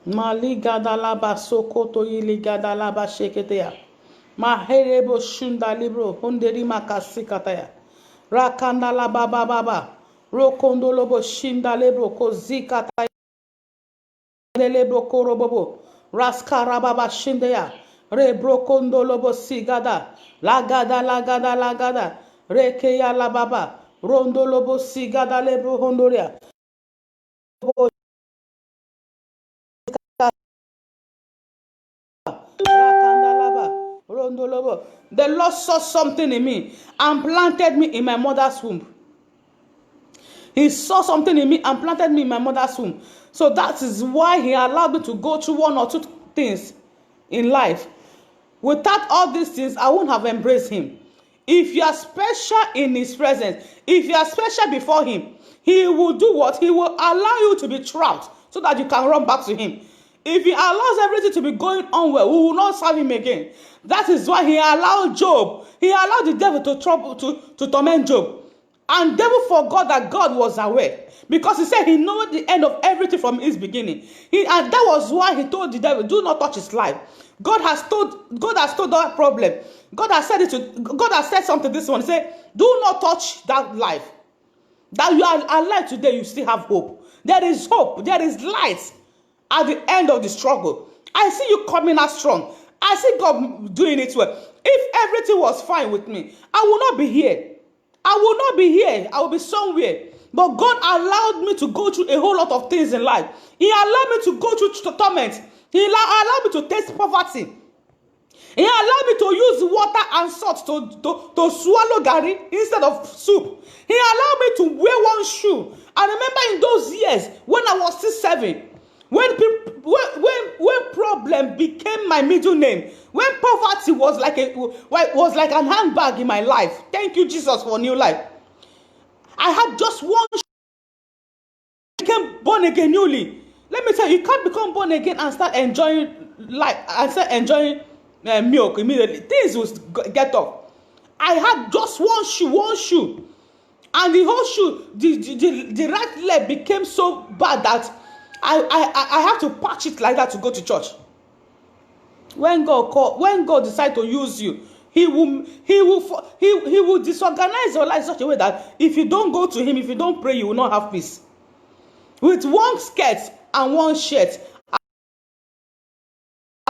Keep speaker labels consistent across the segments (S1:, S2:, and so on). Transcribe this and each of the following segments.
S1: Maligadalaba sokoto iligadalaba sheketea. Maherebo shunda libro hunderi makasikataya. Rakandala baba baba. Rokondolobo shinda lebro kozikataya lebro korobobo. Raskarababa shindeya. Rebrokondolobo sigada. Lagada lagada lagada. Rekeya la baba. Rondolobo sigada lebro hondoria. The Lord saw something in me and planted me in my mother's womb. He saw something in me and planted me in my mother's womb. So that is why he allowed me to go through one or two things in life. Without all these things, I wouldn't have embraced him. If you are special in his presence, if you are special before him, he will do what? He will allow you to be trapped so that you can run back to him. If he allows everything to be going on well, we will not serve him again. That is why he allowed Job. He allowed the devil to torment Job. And devil forgot that God was aware, because he said he knew the end of everything from his beginning. And that was why he told the devil, do not touch his life. God has told that problem. God has said something this one. Say, do not touch that life. That you are alive today, you still have hope. There is hope. There is light at the end of the struggle. I see you coming out strong. I see God doing it well. If everything was fine with me, I will not be here. I will not be here. I will be somewhere. But God allowed me to go through a whole lot of things in life. He allowed me to go through torment. He allowed me to taste poverty. He allowed me to use water and salt to swallow gari instead of soup. He allowed me to wear one shoe. I remember in those years when I was still 7, when problem became my middle name, when poverty was like an handbag in my life. Thank you, Jesus, for new life. I had just one shoe. I became born again newly. Let me tell you, you can't become born again and start enjoying life and start enjoying milk immediately. Things will get off. I had just one shoe, and the whole shoe, the right leg became so bad that I have to patch it like that to go to church. When God decides to use you, he will disorganize your life in such a way that if you don't go to him, if you don't pray, you will not have peace. With one skirt and one shirt,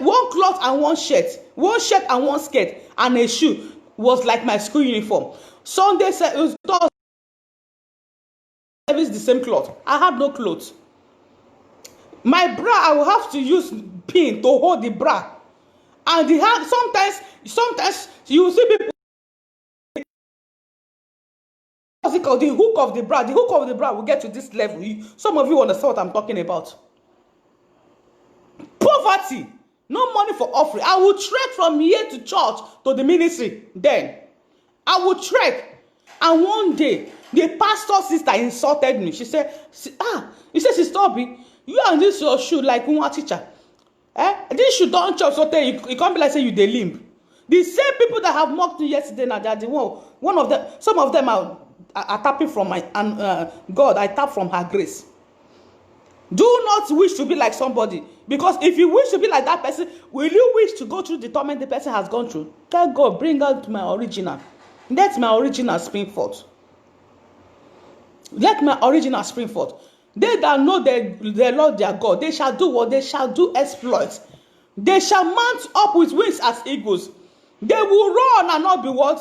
S1: one cloth and one shirt and one skirt, and a shoe was like my school uniform. Sunday service, the same cloth. I had no clothes. My bra, I will have to use pin to hold the bra. And the hand, sometimes you will see people, what's it called? The hook of the bra will get to this level. Some of you understand what I'm talking about. Poverty, no money for offering. I will trek from here to church to the ministry. Then I will trek, and one day the pastor's sister insulted me. She said, Sister Obi, you and this your shoe like one teacher. This shoe don't chop so you can't be like say you dey limp. The same people that have mocked me yesterday now, they are the one of them. Some of them are tapping from my God. I tap from her grace. Do not wish to be like somebody, because if you wish to be like that person, will you wish to go through the torment the person has gone through? Tell God, bring out my original. Let my original spring forth. Let my original spring forth. They that know their Lord their God, they shall do what? They shall do exploits. They shall mount up with wings as eagles. They will run and not be what?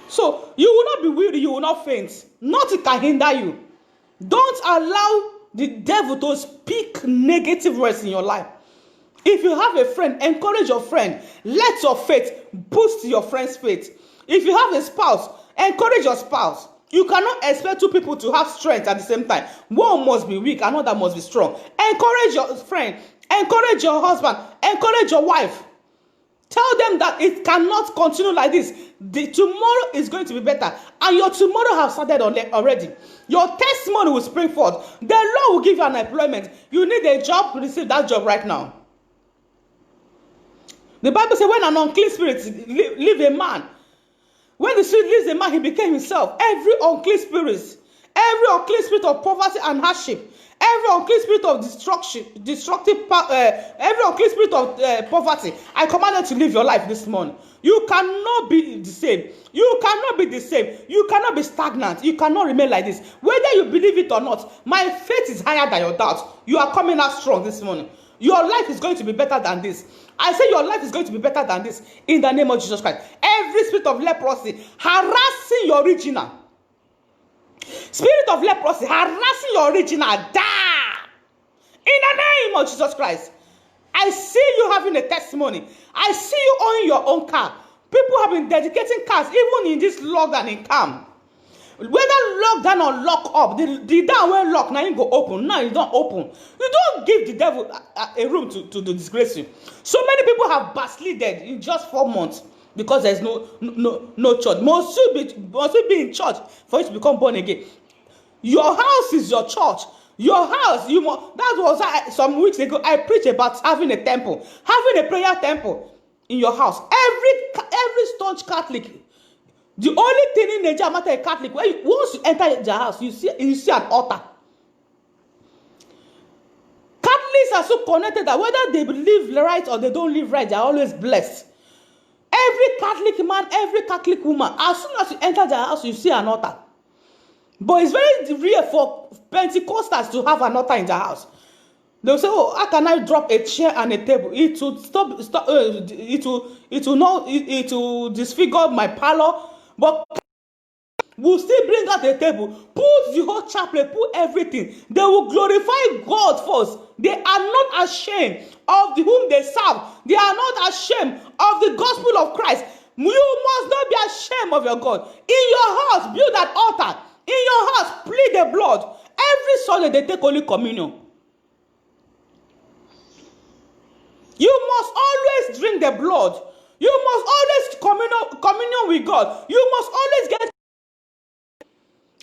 S1: So you will not be weary, you will not faint. Nothing can hinder you. Don't allow the devil to speak negative words in your life. If you have a friend, encourage your friend. Let your faith boost your friend's faith. If you have a spouse, encourage your spouse. You cannot expect two people to have strength at the same time. One must be weak, another must be strong. Encourage your friend. Encourage your husband. Encourage your wife. Tell them that it cannot continue like this. The tomorrow is going to be better. And your tomorrow has started already. Your testimony will spring forth. The Lord will give you an employment. You need a job, receive that job right now. The Bible says when an unclean spirit leave a man, when the spirit leaves a man, he became himself. Every unclean spirit, every unclean spirit of poverty and hardship, every unclean spirit of every unclean spirit of poverty, I command you to live your life this morning. You cannot be the same. You cannot be the same. You cannot be stagnant. You cannot remain like this. Whether you believe it or not, my faith is higher than your doubt. You are coming out strong this morning. Your life is going to be better than this. I say your life is going to be better than this in the name of Jesus Christ. Every spirit of leprosy harassing your original. Spirit of leprosy harassing your original. Die! In the name of Jesus Christ. I see you having a testimony. I see you owning your own car. People have been dedicating cars even in this lockdown in camp. Whether lockdown or lock up, the down when lock, now you go open. Now you don't open. You don't give the devil a room to disgrace you. So many people have backslided in just 4 months because there's no church. Must you be in church for you to become born again? Your house is your church. Your house, that was some weeks ago. I preached about having a temple, having a prayer temple in your house. Every staunch Catholic. The only thing in Nigeria matter a Catholic, once you enter their house, you see an altar. Catholics are so connected that whether they live right or they don't live right, they are always blessed. Every Catholic man, every Catholic woman, as soon as you enter their house, you see an altar. But it's very rare for Pentecostals to have an altar in their house. They'll say, "Oh, how can I drop a chair and a table? It will disfigure my parlor." But we'll still bring out a table, put the whole chaplet, put everything. They will glorify God first. They are not ashamed of whom they serve. They are not ashamed of the gospel of Christ. You must not be ashamed of your God. In your house, build an altar. In your house, plead the blood. Every Sunday, they take Holy Communion. You must always drink the blood. You must always communion with God. You must always get.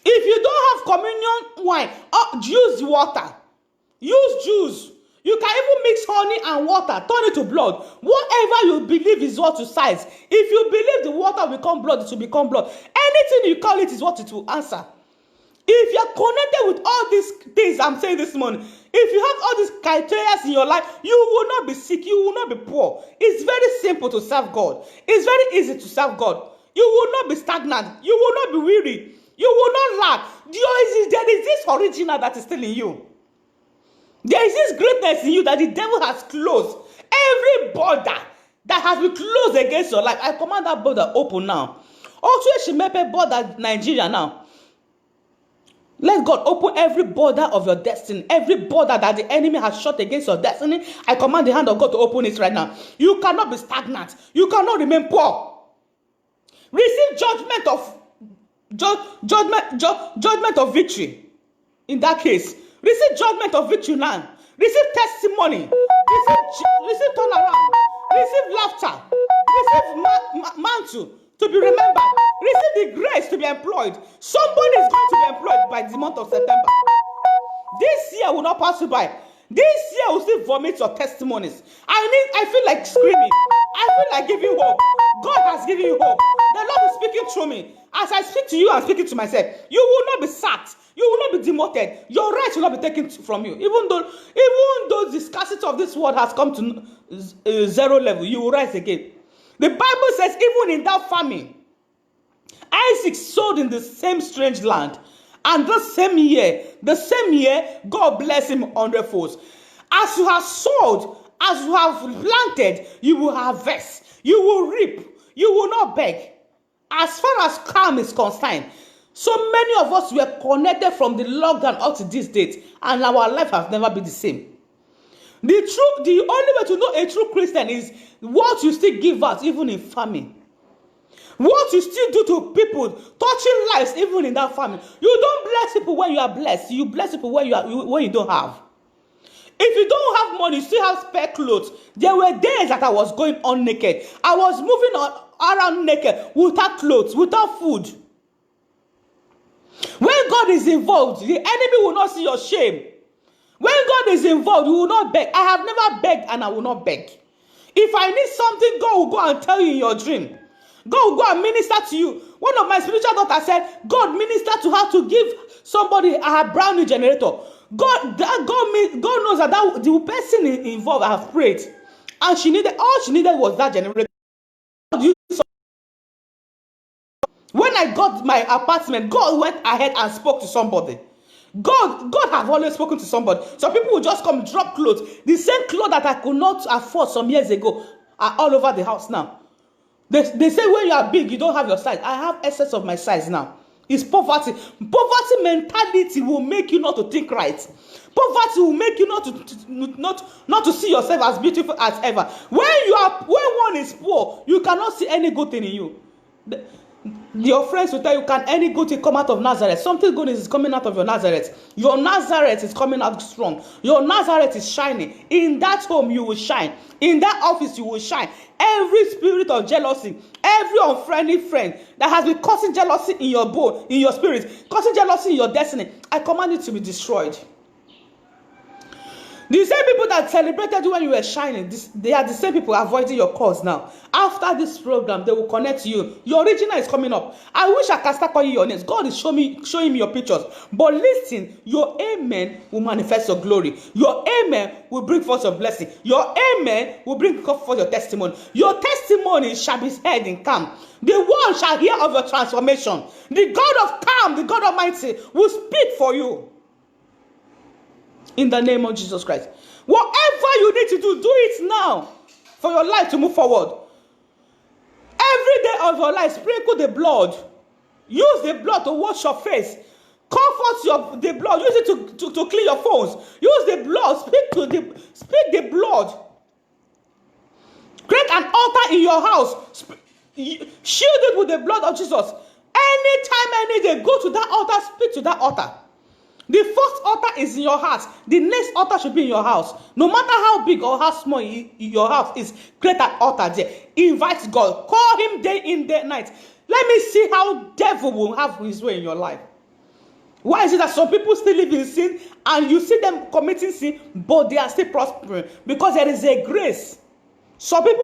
S1: If you don't have communion wine, use water. Use juice. You can even mix honey and water, turn it to blood. Whatever you believe is what you size. If you believe the water will become blood, it will become blood. Anything you call it is what it will answer. If you are connected with all these things I'm saying this morning, if you have all these criteria in your life, you will not be sick, you will not be poor. It's very simple to serve God. It's very easy to serve God. You will not be stagnant. You will not be weary. You will not lack. There is this original that is still in you. There is this greatness in you that the devil has closed. Every border that has been closed against your life, I command that border open now. Also, Shimepe border Nigeria now. Let God open every border of your destiny. Every border that the enemy has shut against your destiny, I command the hand of God to open it right now. You cannot be stagnant. You cannot remain poor. Receive judgment of victory. In that case, receive judgment of victory now. Receive testimony. Receive turnaround. Receive laughter. Receive mantle to be remembered. Receive the grace to be employed. Somebody is going to be employed by the month of September. This year will not pass you by. This year will still vomit your testimonies. I feel like screaming. I feel like giving hope. God has given you hope. The Lord is speaking through me. As I speak to you, I'm speaking to myself. You will not be sacked. You will not be demoted. Your rights will not be taken from you. Even though the scarcity of this world has come to zero level, you will rise again. The Bible says, even in that famine, Isaac sowed in the same strange land. And the same year, God bless him 100-fold. As you have sowed, as you have planted, you will harvest. You will reap. You will not beg. As far as calm is concerned, so many of us were connected from the lockdown up to this date, and our life has never been the same. The only way to know a true Christian is what you still give out, even in famine. What you still do to people, touching lives, even in that famine. You don't bless people when you are blessed. You bless people when you don't have. If you don't have money, you still have spare clothes. There were days that I was going on naked. I was moving around naked, without clothes, without food. When God is involved, the enemy will not see your shame. When God is involved, you will not beg. I have never begged and I will not beg. If I need something, God will go and tell you in your dream. God will go and minister to you. One of my spiritual daughters said, God ministered to her to give Somebody, I have brand new generator. God knows that the person involved have prayed, and all she needed was that generator. When I got my apartment, God went ahead and spoke to somebody. God have always spoken to somebody. Some people will just come drop clothes. The same clothes that I could not afford some years ago are all over the house now. They say when you are big, you don't have your size. I have excess of my size now. It's poverty. Poverty mentality will make you not to think right. Poverty will make you not to see yourself as beautiful as ever. When one is poor, you cannot see any good thing in you. Your friends will tell you, can any good thing come out of Nazareth? Something good is coming out of your Nazareth. Your Nazareth is coming out strong. Your Nazareth is shining. In that home, you will shine. In that office, you will shine. Every spirit of jealousy, every unfriendly friend that has been causing jealousy in your bone, in your spirit, causing jealousy in your destiny, I command it to be destroyed. The same people that celebrated you when you were shining, they are the same people avoiding your cause now. After this program, they will connect to you. Your original is coming up. I wish I can start calling your names. God is showing me your pictures. But listen, your amen will manifest your glory. Your amen will bring forth your blessing. Your amen will bring forth your testimony. Your testimony shall be heard in calm. The world shall hear of your transformation. The God of calm, the God Almighty, will speak for you. In the name of Jesus Christ. Whatever you need to do it now for your life to move forward. Every day of your life, sprinkle the blood. Use the blood to wash your face. Comfort the blood. Use it to clean your phones. Use the blood. Speak the blood. Create an altar in your house. Shield it with the blood of Jesus. Anytime, any day, go to that altar, speak to that altar. The first altar is in your heart. The next altar should be in your house. No matter how big or how small your house is, create an altar there. Invite God. Call him day in, day night. Let me see how devil will have his way in your life. Why is it that some people still live in sin and you see them committing sin, but they are still prospering? Because there is a grace. Some people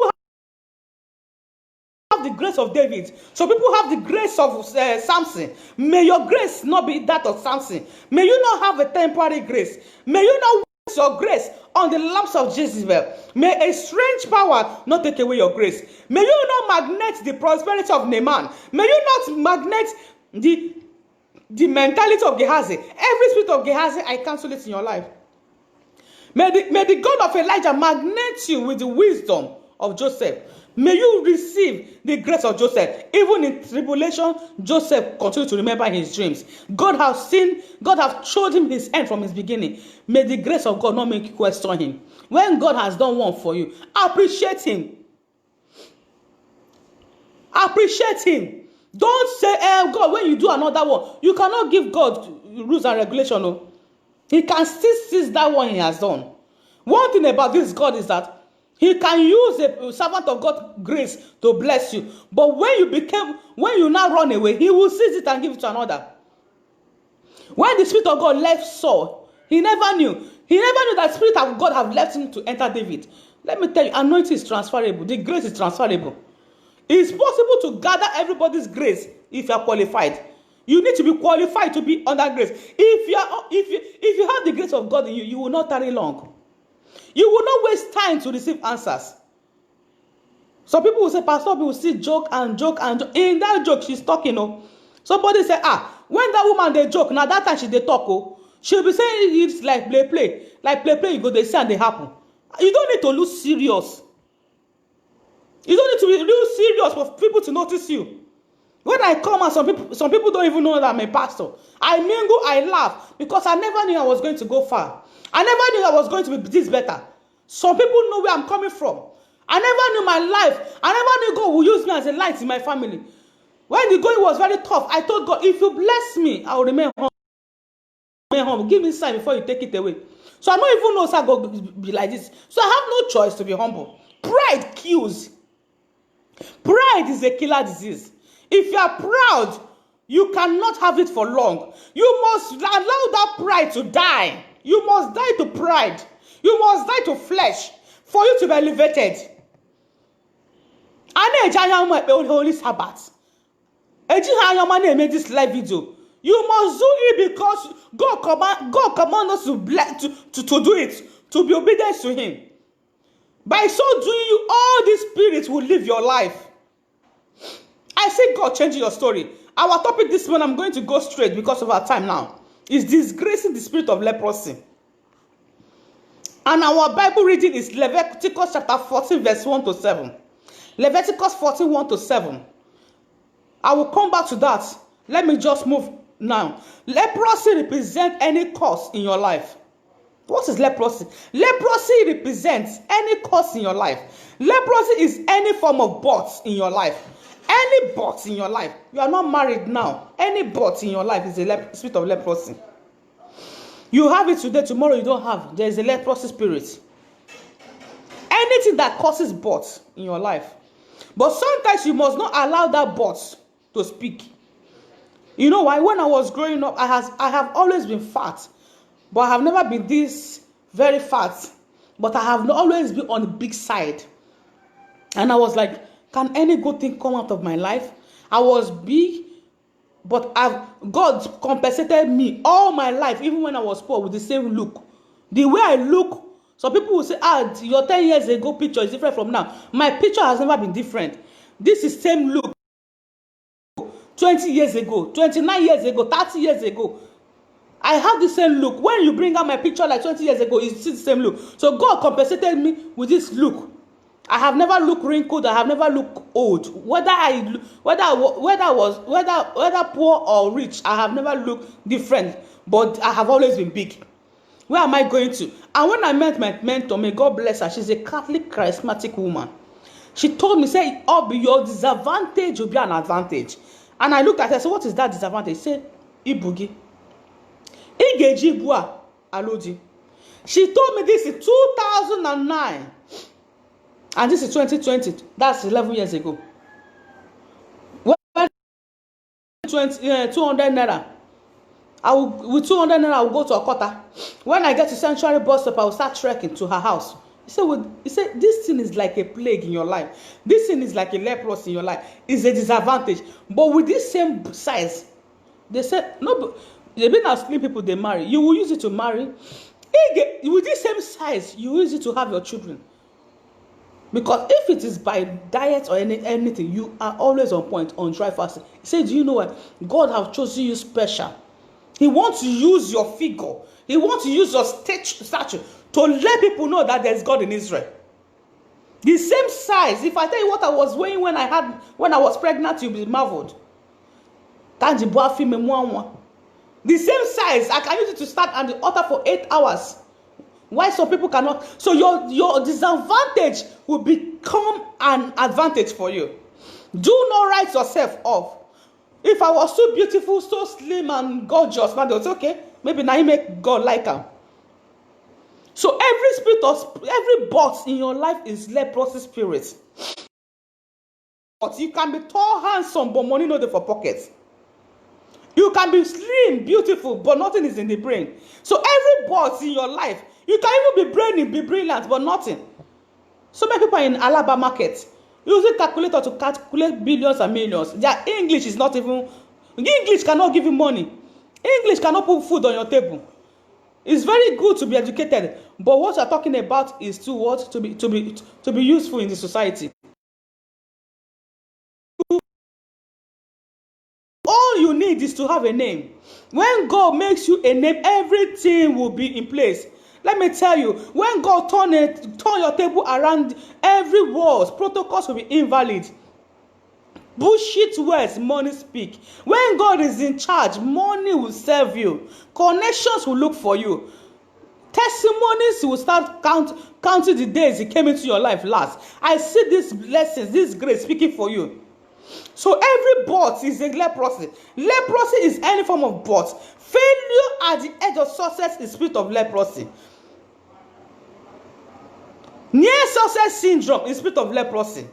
S1: have the grace of David. Some people have the grace of Samson. May your grace not be that of Samson. May you not have a temporary grace. May you not waste your grace on the lamps of Jezebel. May a strange power not take away your grace. May you not magnet the prosperity of Naaman. May you not magnet the mentality of Gehazi. Every spirit of Gehazi, I cancel it in your life. May the God of Elijah magnet you with the wisdom of Joseph. May you receive the grace of Joseph. Even in tribulation, Joseph continued to remember his dreams. God has showed him his end from his beginning. May the grace of God not make you question him. When God has done one for you, appreciate him. Appreciate him. Don't say, God, when you do another one, you cannot give God rules and regulations. No. He can still seize that one he has done. One thing about this God is that he can use a servant of God grace to bless you. But when you now run away, he will seize it and give it to another. When the Spirit of God left Saul, he never knew. He never knew that the Spirit of God have left him to enter David. Let me tell you, anointing is transferable. The grace is transferable. It's possible to gather everybody's grace if you are qualified. You need to be qualified to be under grace. If you have the grace of God in you, you will not tarry long. You will not waste time to receive answers. Some people will say, Pastor, people will still joke and joke and joke. In that joke, she's talking. Somebody say, when that woman they joke, now that time she they talk, she'll be saying it's like play. Like play, you go, they say and they happen. You don't need to look serious. You don't need to be real serious for people to notice you. When I come and some people don't even know that I'm a pastor. I mingle, I laugh, because I never knew I was going to go far. I never knew I was going to be this better. Some people know where I'm coming from. I never knew my life. I never knew God would use me as a light in my family. When the going was very tough, I told God, if you bless me, I will remain humble. Give me sign before you take it away. So I don't even know how God will be like this. So I have no choice to be humble. Pride kills. Pride is a killer disease. If you are proud, you cannot have it for long. You must allow that pride to die. You must die to pride. You must die to flesh for you to be elevated. Holy Sabbath. Made this live video. You must do it because God command us to do it, to be obedient to him. By so doing, all these spirits will live your life. I see God changing your story. Our topic this morning, I'm going to go straight because of our time now, is disgracing the spirit of leprosy. And our Bible reading is Leviticus chapter 14, verse 1 to 7. Leviticus 14, 1 to 7. I will come back to that. Let me just move now. Leprosy represents any curse in your life. What is leprosy? Leprosy represents any curse in your life. Leprosy is any form of birth in your life. Any birth in your life. You are not married now. Any birth in your life is a spirit of leprosy. You have it today, tomorrow you don't have. There is a leprosy spirit. Anything that causes birth in your life. But sometimes you must not allow that birth to speak. You know why? When I was growing up, I have always been fat. But I have never been this very fat. But I have always been on the big side. And I was like, can any good thing come out of my life? I was big, but God compensated me all my life, even when I was poor, with the same look. The way I look, some people will say, your 10 years ago picture is different from now. My picture has never been different. This is same look. 20 years ago, 29 years ago, 30 years ago. I have the same look. When you bring out my picture like 20 years ago, it's the same look. So God compensated me with this look. I have never looked wrinkled. I have never looked old. Whether poor or rich, I have never looked different. But I have always been big. Where am I going to? And when I met my mentor, may God bless her, she's a Catholic charismatic woman. She told me, say, your disadvantage will be an advantage. And I looked at her, I said, what is that disadvantage? She said, Ibugi. Igeji Bua Alodi. She told me this in 2009. And this is 2020. That's 11 years ago. When 200 naira. With 200 naira, I will go to Okota. When I get to Sanctuary bus stop, I will start trekking to her house. He said, this thing is like a plague in your life. This thing is like a leprosy in your life. It's a disadvantage. But with this same size, they said, no, but they've been asking people they marry. You will use it to marry. With this same size, you use it to have your children. Because if it is by diet or anything, you are always on point, on dry fasting. He said, do you know what? God has chosen you special. He wants to use your figure. He wants to use your stature to let people know that there's God in Israel. The same size. If I tell you what I was weighing when I was pregnant, you'll be marveled. The same size. I can use it to stand at the altar for 8 hours. Why some people cannot? So your disadvantage will become an advantage for you. Do not write yourself off. If I was so beautiful, so slim and gorgeous, now it's okay. Maybe now you make God like her. So every box in your life is leprosy spirit. But you can be tall, handsome, but money not there for pockets. You can be slim, beautiful, but nothing is in the brain. So every box in your life, you can even be brainy, be brilliant, but nothing. So many people in Alaba market using calculator to calculate billions and millions. Their English is not even. English cannot give you money. English cannot put food on your table. It's very good to be educated, but what you're talking about is to be useful in the society. All you need is to have a name. When God makes you a name, everything will be in place. Let me tell you, when God turn your table around, every word, protocols will be invalid. Bullshit words, money speak. When God is in charge, money will serve you. Connections will look for you. Testimonies will start counting the days He came into your life last. I see these blessings, this grace speaking for you. So every birth is a leprosy. Leprosy is any form of birth. Failure at the edge of success is spirit of leprosy. Near success syndrome is spirit of leprosy.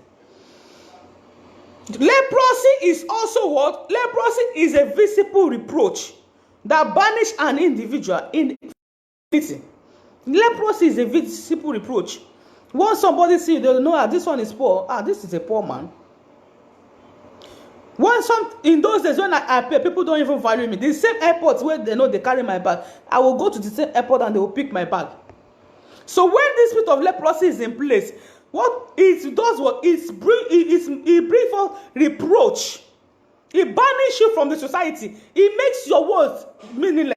S1: Leprosy is also what? Leprosy is a visible reproach that banish an individual in anything. Leprosy is a visible reproach. Once somebody see, they'll know that this one is poor. This is a poor man. In those days when I pay, people don't even value me. The same airport where they know they carry my bag, I will go to the same airport and they will pick my bag. So when this spirit of leprosy is in place, what it does, it brings forth reproach. It banishes you from the society. It makes your words meaningless.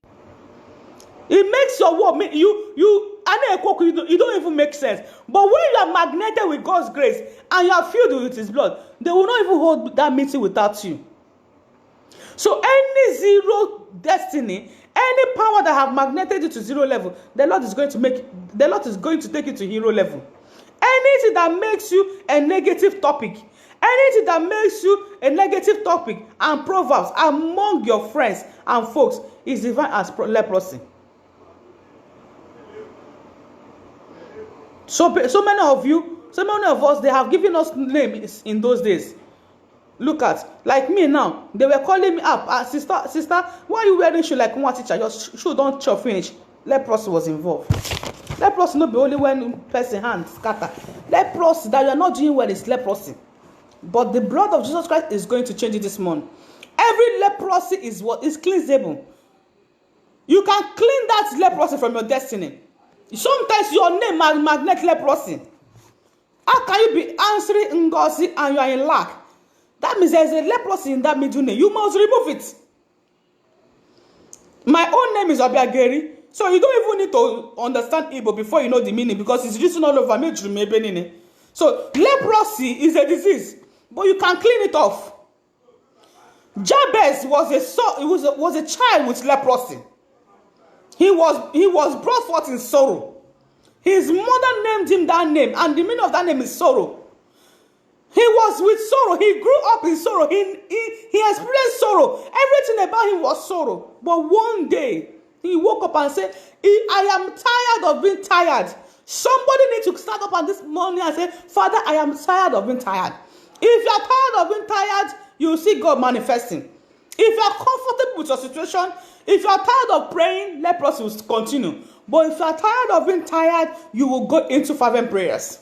S1: It makes your word you don't even make sense. But when you are magneted with God's grace and you are filled with His blood, they will not even hold that meeting without you. So any zero destiny, any power that have magneted you to zero level, the Lord is going to take you to hero level. Anything that makes you a negative topic, anything that makes you a negative topic and proverbs among your friends and folks is defined as leprosy. So many of us, they have given us names in those days. Look at, like me now, they were calling me up, sister, why are you wearing shoe like one teacher? Your shoe don't chop finish. Leprosy was involved. Leprosy not be only when person hand scatter. Leprosy that you are not doing well is leprosy. But the blood of Jesus Christ is going to change it this morning. Every leprosy is cleansable. You can clean that leprosy from your destiny. Sometimes your name magnet leprosy. How can you be answering Ngozi and you are in lack? That means there is a leprosy in that middle name. You must remove it. My own name is Obiageri. So you don't even need to understand Igbo before you know the meaning, because it's written all over me. So leprosy is a disease, but you can clean it off. Jabez was a child with leprosy. He was brought forth in sorrow. His mother named him that name, and the meaning of that name is sorrow. He was with sorrow. He grew up in sorrow. He experienced sorrow. Everything about him was sorrow. But one day, he woke up and said, I am tired of being tired. Somebody needs to stand up on this morning and say, Father, I am tired of being tired. If you are tired of being tired, you will see God manifesting. If you are comfortable with your situation, if you are tired of praying, leprosy will continue. But if you are tired of being tired, you will go into fervent prayers.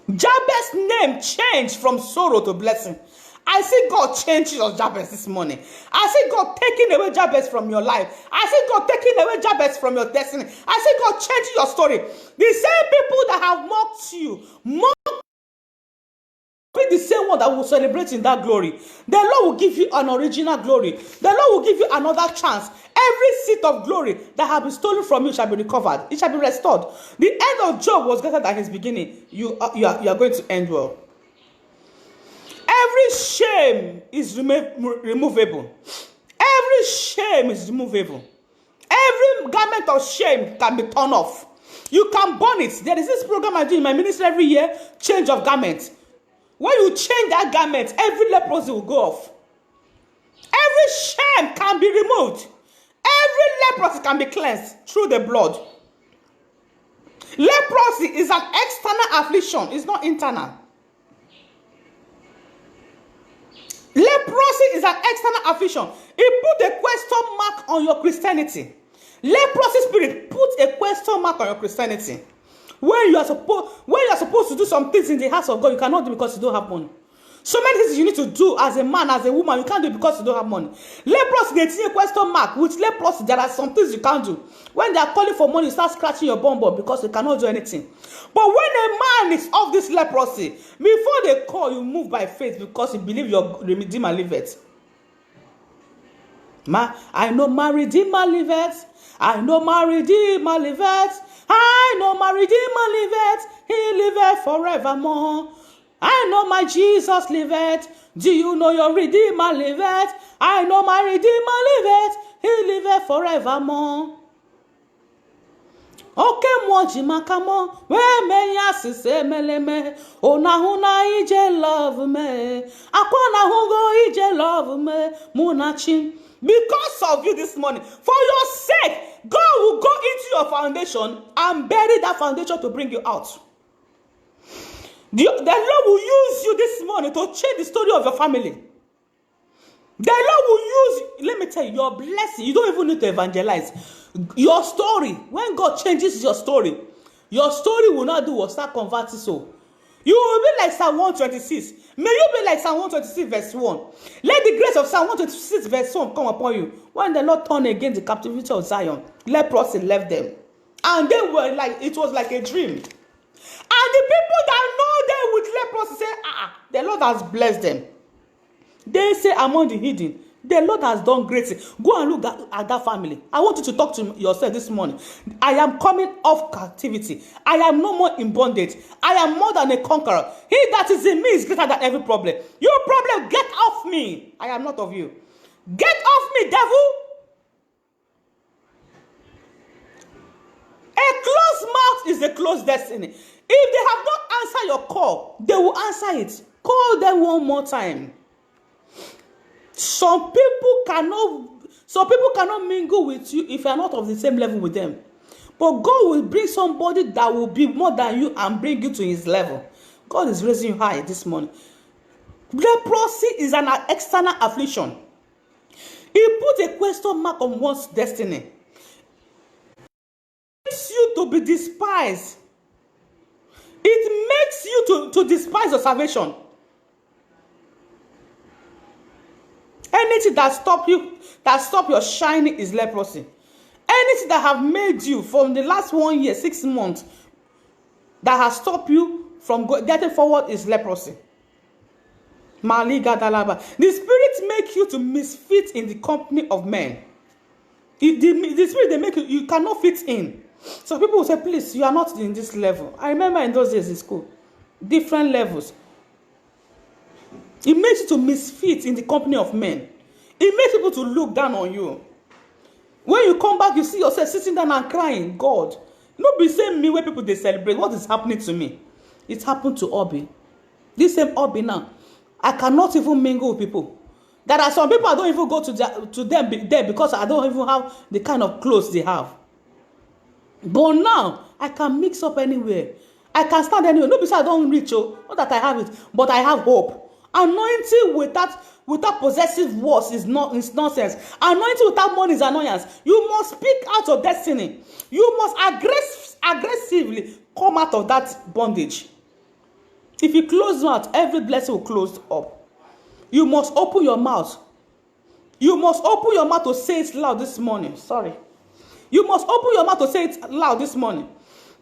S1: Jabez's name changed from sorrow to blessing. I see God change your Jabez this morning. I see God taking away Jabez from your life. I see God taking away Jabez from your destiny. I see God changing your story. The same people that have mocked you, be the same one that will celebrate in that glory. The Lord will give you an original glory. The Lord will give you another chance. Every seat of glory that have been stolen from you shall be recovered. It shall be restored. The end of Job was greater than his beginning. You are going to end well. Every shame is removable. Every shame is removable. Every garment of shame can be torn off. You can burn it. There is this program I do in my ministry every year, change of garment. When you change that garment, every leprosy will go off. Every shame can be removed. Every leprosy can be cleansed through the blood. Leprosy is an external affliction. It's not internal. Leprosy is an external affliction. It put a question mark on your Christianity. Leprosy spirit put a question mark on your Christianity. When you are supposed to do some things in the house of God, you cannot do because you don't have money. So many things you need to do as a man, as a woman, you can't do it because you don't have money. Leprosy, they see a question mark. With leprosy, there are some things you can't do. When they are calling for money, you start scratching your bum because you cannot do anything. But when a man is of this leprosy, before they call, you move by faith because you believe your Redeemer liveth. I know my Redeemer liveth. I know my Redeemer liveth. I know my Redeemer liveth. He liveth forevermore. I know my Jesus liveth. Do you know your Redeemer liveth? I know my Redeemer liveth. He liveth forevermore. Oke moji makamo we me yasise meleme ona huna ije love me akwana hugo ije love me munachi. Because of you this morning, for your sake, God will go into your foundation and bury that foundation to bring you out. The Lord will use you this morning to change the story of your family. The Lord will use, let me tell you, your blessing. You don't even need to evangelize. Your story, when God changes your story will not do what start converting soul. You will be like Psalm 126. May you be like Psalm 126 verse 1. Let the grace of Psalm 126 verse 1 come upon you. When the Lord turned against the captivity of Zion, leprosy left them. And they were like, it was like a dream. And the people that know them with leprosy say, the Lord has blessed them. They say among the hidden, the Lord has done great things. Go and look at that family. I want you to talk to yourself this morning. I am coming off captivity. I am no more in bondage. I am more than a conqueror. He that is in me is greater than every problem. Your problem, get off me. I am not of you. Get off me, devil. A closed mouth is a closed destiny. If they have not answered your call, they will answer it. Call them one more time. Some people cannot mingle with you if you are not of the same level with them. But God will bring somebody that will be more than you and bring you to his level. God is raising you high this morning. Leprosy is an external affliction. He put a question mark on one's destiny. It makes you to be despised. It makes you to despise your salvation. Anything that stop your shining is leprosy. Anything that have made you from the last 1 year, 6 months, that has stopped you from getting forward is leprosy. The spirit make you to misfit in the company of men. The spirit they make you cannot fit in. So people will say, please, you are not in this level. I remember in those days in school, different levels. It makes you to misfit in the company of men. It makes people to look down on you. When you come back, you see yourself sitting down and crying, God. Not be saying me where people they celebrate. What is happening to me? It happened to Obi. This same Obi now. I cannot even mingle with people. There are some people I don't even go to them there because I don't even have the kind of clothes they have. But now, I can mix up anywhere. I can stand anywhere. No, because I don't reach, not that I have it, but I have hope. Anointing without possessive words is nonsense. Anointing without money is annoyance. You must speak out of destiny. You must aggressively come out of that bondage. If you close your mouth, every blessing will close up. You must open your mouth. You must open your mouth to say it loud this morning. Sorry. You must open your mouth to say it loud this morning.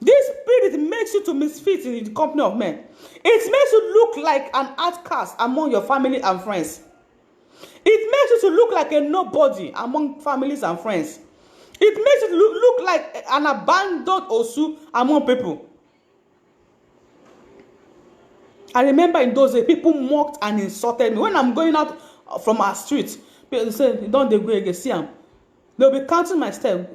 S1: This spirit makes you to misfit in the company of men. It makes you look like an outcast among your family and friends. It makes you to look like a nobody among families and friends. It makes you look like an abandoned osu among people. I remember in those days, people mocked and insulted me. When I'm going out from our street, people say, don't they go again, see them. They'll be counting my steps.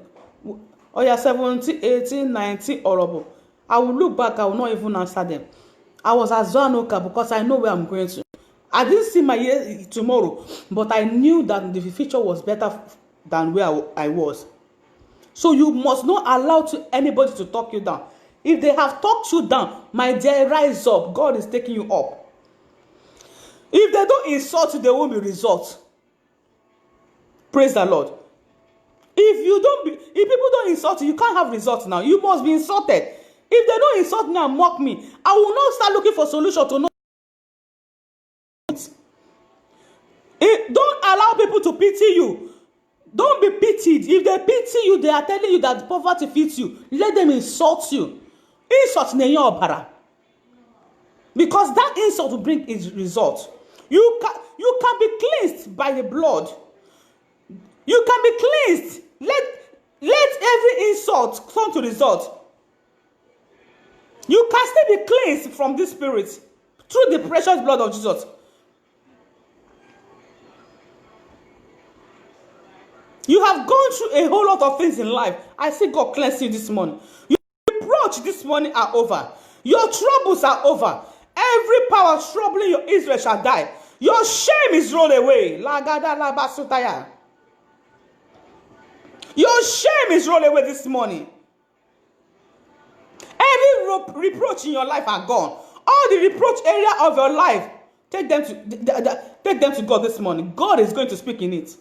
S1: Oh yeah, 70, 80, 90, horrible. I will look back, I will not even answer them. I was at Zoanoka because I know where I'm going to. I didn't see my year tomorrow, but I knew that the future was better than where I was. So you must not allow anybody to talk you down. If they have talked you down, my dear, rise up. God is taking you up. If they don't insult you, there won't be results. Praise the Lord. If people don't insult you, you can't have results now. You must be insulted. If they don't insult me and mock me, I will not start looking for solution to know. Don't allow people to pity you. Don't be pitied. If they pity you, they are telling you that poverty fits you. Let them insult you. Insult neyo. Because that insult will bring its result. You can be cleansed by the blood. You can be cleansed. Let every insult come to result. You can still be cleansed from this spirit through the precious blood of Jesus. You have gone through a whole lot of things in life. I see God cleanse you this morning. Your reproach this morning are over. Your troubles are over. Every power troubling your Israel shall die. Your shame is rolled away. Your shame is rolled away this morning. Every reproach in your life are gone. All the reproach area of your life, take them to God this morning. God is going to speak in it.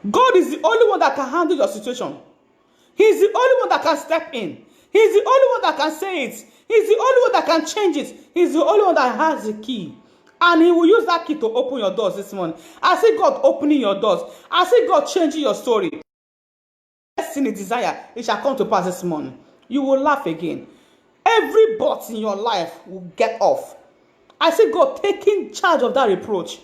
S1: God is the only one that can handle your situation. He is the only one that can step in. He He's the only one that can say it. He's the only one that can change it. He's the only one that has the key. And he will use that key to open your doors this morning. I see God opening your doors. I see God changing your story. Destiny desire, it shall come to pass this morning. You will laugh again. Every bot in your life will get off. I see God taking charge of that reproach.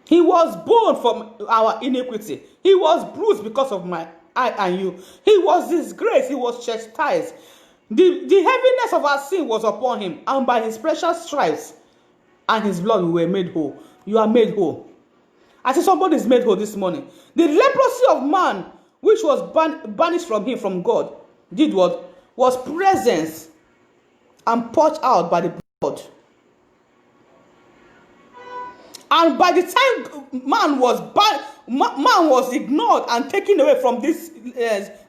S1: He was born from our iniquity. He was bruised because of I and you. He was disgraced. He was chastised. The heaviness of our sin was upon him, and by his precious stripes and his blood we were made whole. You are made whole. I see somebody is made whole this morning. The leprosy of man, which was banished from him, from God, did what? Was presence and purged out by the blood. And by the time man was ignored and taken away from this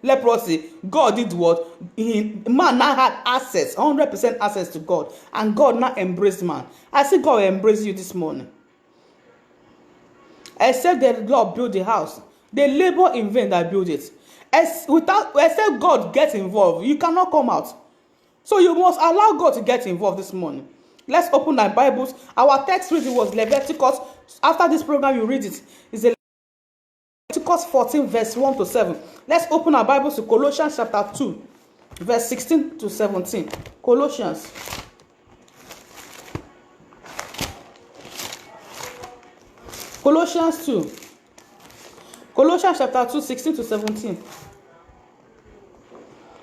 S1: leprosy, God did what? Man now had access, 100% access to God. And God now embraced man. I see God embrace you this morning. Except the Lord build the house, they labor in vain that build it. Except God gets involved, you cannot come out. So you must allow God to get involved this morning. Let's open our Bibles. Our text reading was Leviticus. After this program, you read it. It's Leviticus 14, verse 1 to 7. Let's open our Bibles to Colossians chapter 2, verse 16 to 17. Colossians. Colossians 2. Colossians chapter 2, 16 to 17.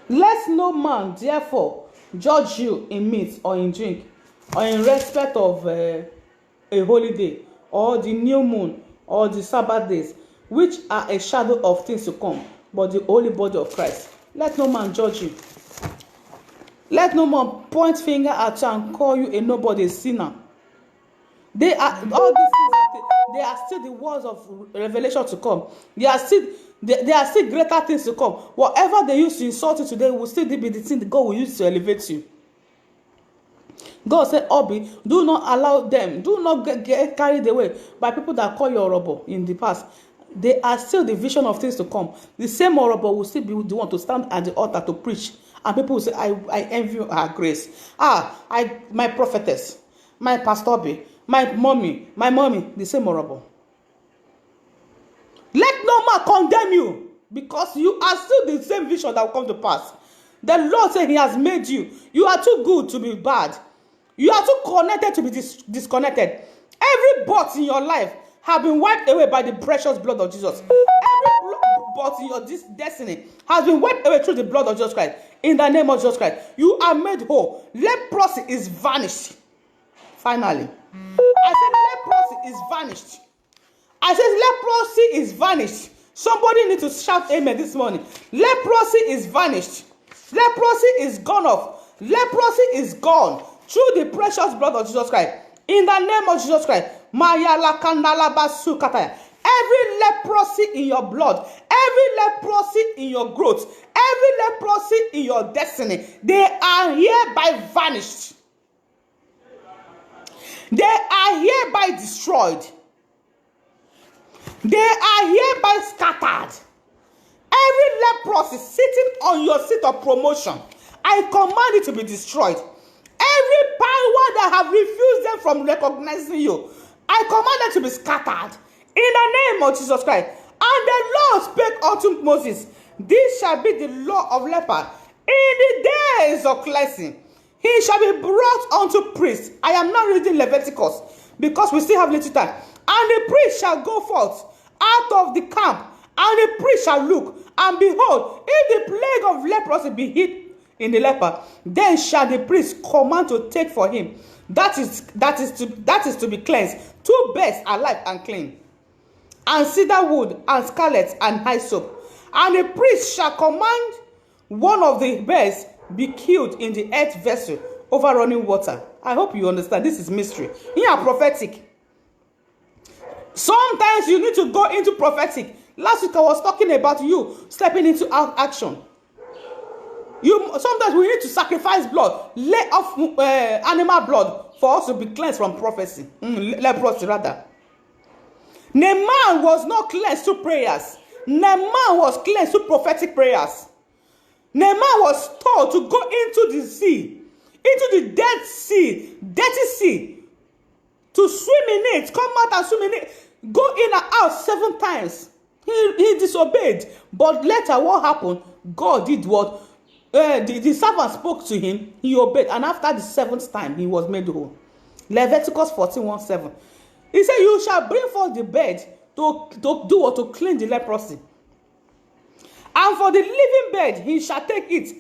S1: Let no man, therefore, judge you in meat or in drink, or in respect of a holiday, or the new moon, or the Sabbath days, which are a shadow of things to come, but the holy body of Christ. Let no man judge you. Let no man point finger at you and call you a nobody, a sinner. They are all these things. They are still the words of revelation to come. They are still greater things to come. Whatever they used to insult you today will still be the thing that God will use to elevate you. God said, Obi, do not allow them, do not get carried away by people that call you Orobo in the past. They are still the vision of things to come. The same Orobo will still be the one to stand at the altar to preach. And people will say, I envy her grace. My prophetess, my pastor Obi, my mommy, the same Orobo. Let no man condemn you, because you are still the same vision that will come to pass. The Lord said he has made you. You are too good to be bad. You are too connected to be disconnected. Every bot in your life have been wiped away by the precious blood of Jesus. Every bot in your destiny has been wiped away through the blood of Jesus Christ. In the name of Jesus Christ, you are made whole. Leprosy is vanished. Finally, I said leprosy is vanished. I said leprosy is vanished. Somebody needs to shout amen this morning. Leprosy is vanished. Leprosy is gone off. Leprosy is gone through the precious blood of Jesus Christ. In the name of Jesus Christ. Every leprosy in your blood, every leprosy in your growth, every leprosy in your destiny, they are hereby vanished. They are hereby destroyed. They are hereby scattered. Every leprosy sitting on your seat of promotion, I command it to be destroyed. Every power that have refused them from recognizing you, I command them to be scattered. In the name of Jesus Christ. And the Lord spake unto Moses, this shall be the law of leper in the days of cleansing. He shall be brought unto priests. I am not reading Leviticus because we still have little time. And the priest shall go forth out of the camp, and the priest shall look, and behold, if the plague of leprosy be hid in the leper, then shall the priest command to take for him that is to be cleansed 2 bears alive and clean, and cedar wood, and scarlet, and hyssop. And the priest shall command one of the bears be killed in the earth vessel over running water. I hope you understand. This is mystery. Here are prophetic. Sometimes you need to go into prophetic. Last week I was talking about you stepping into action. Sometimes we need to sacrifice blood, lay off animal blood for us to be cleansed from prophecy. Leprosy rather. Naaman was not cleansed through prayers. Naaman was cleansed through prophetic prayers. Naaman was told to go into the sea, into the Dead Sea, dirty sea, to swim in it, come out and swim in it, go in and out 7 times. He disobeyed. But later, what happened? God did what? The servant spoke to him, he obeyed, and after the 7th time, he was made whole. Leviticus 14:1-7. He said, you shall bring forth the bed to do what? To clean the leprosy. And for the living bed, he shall take it,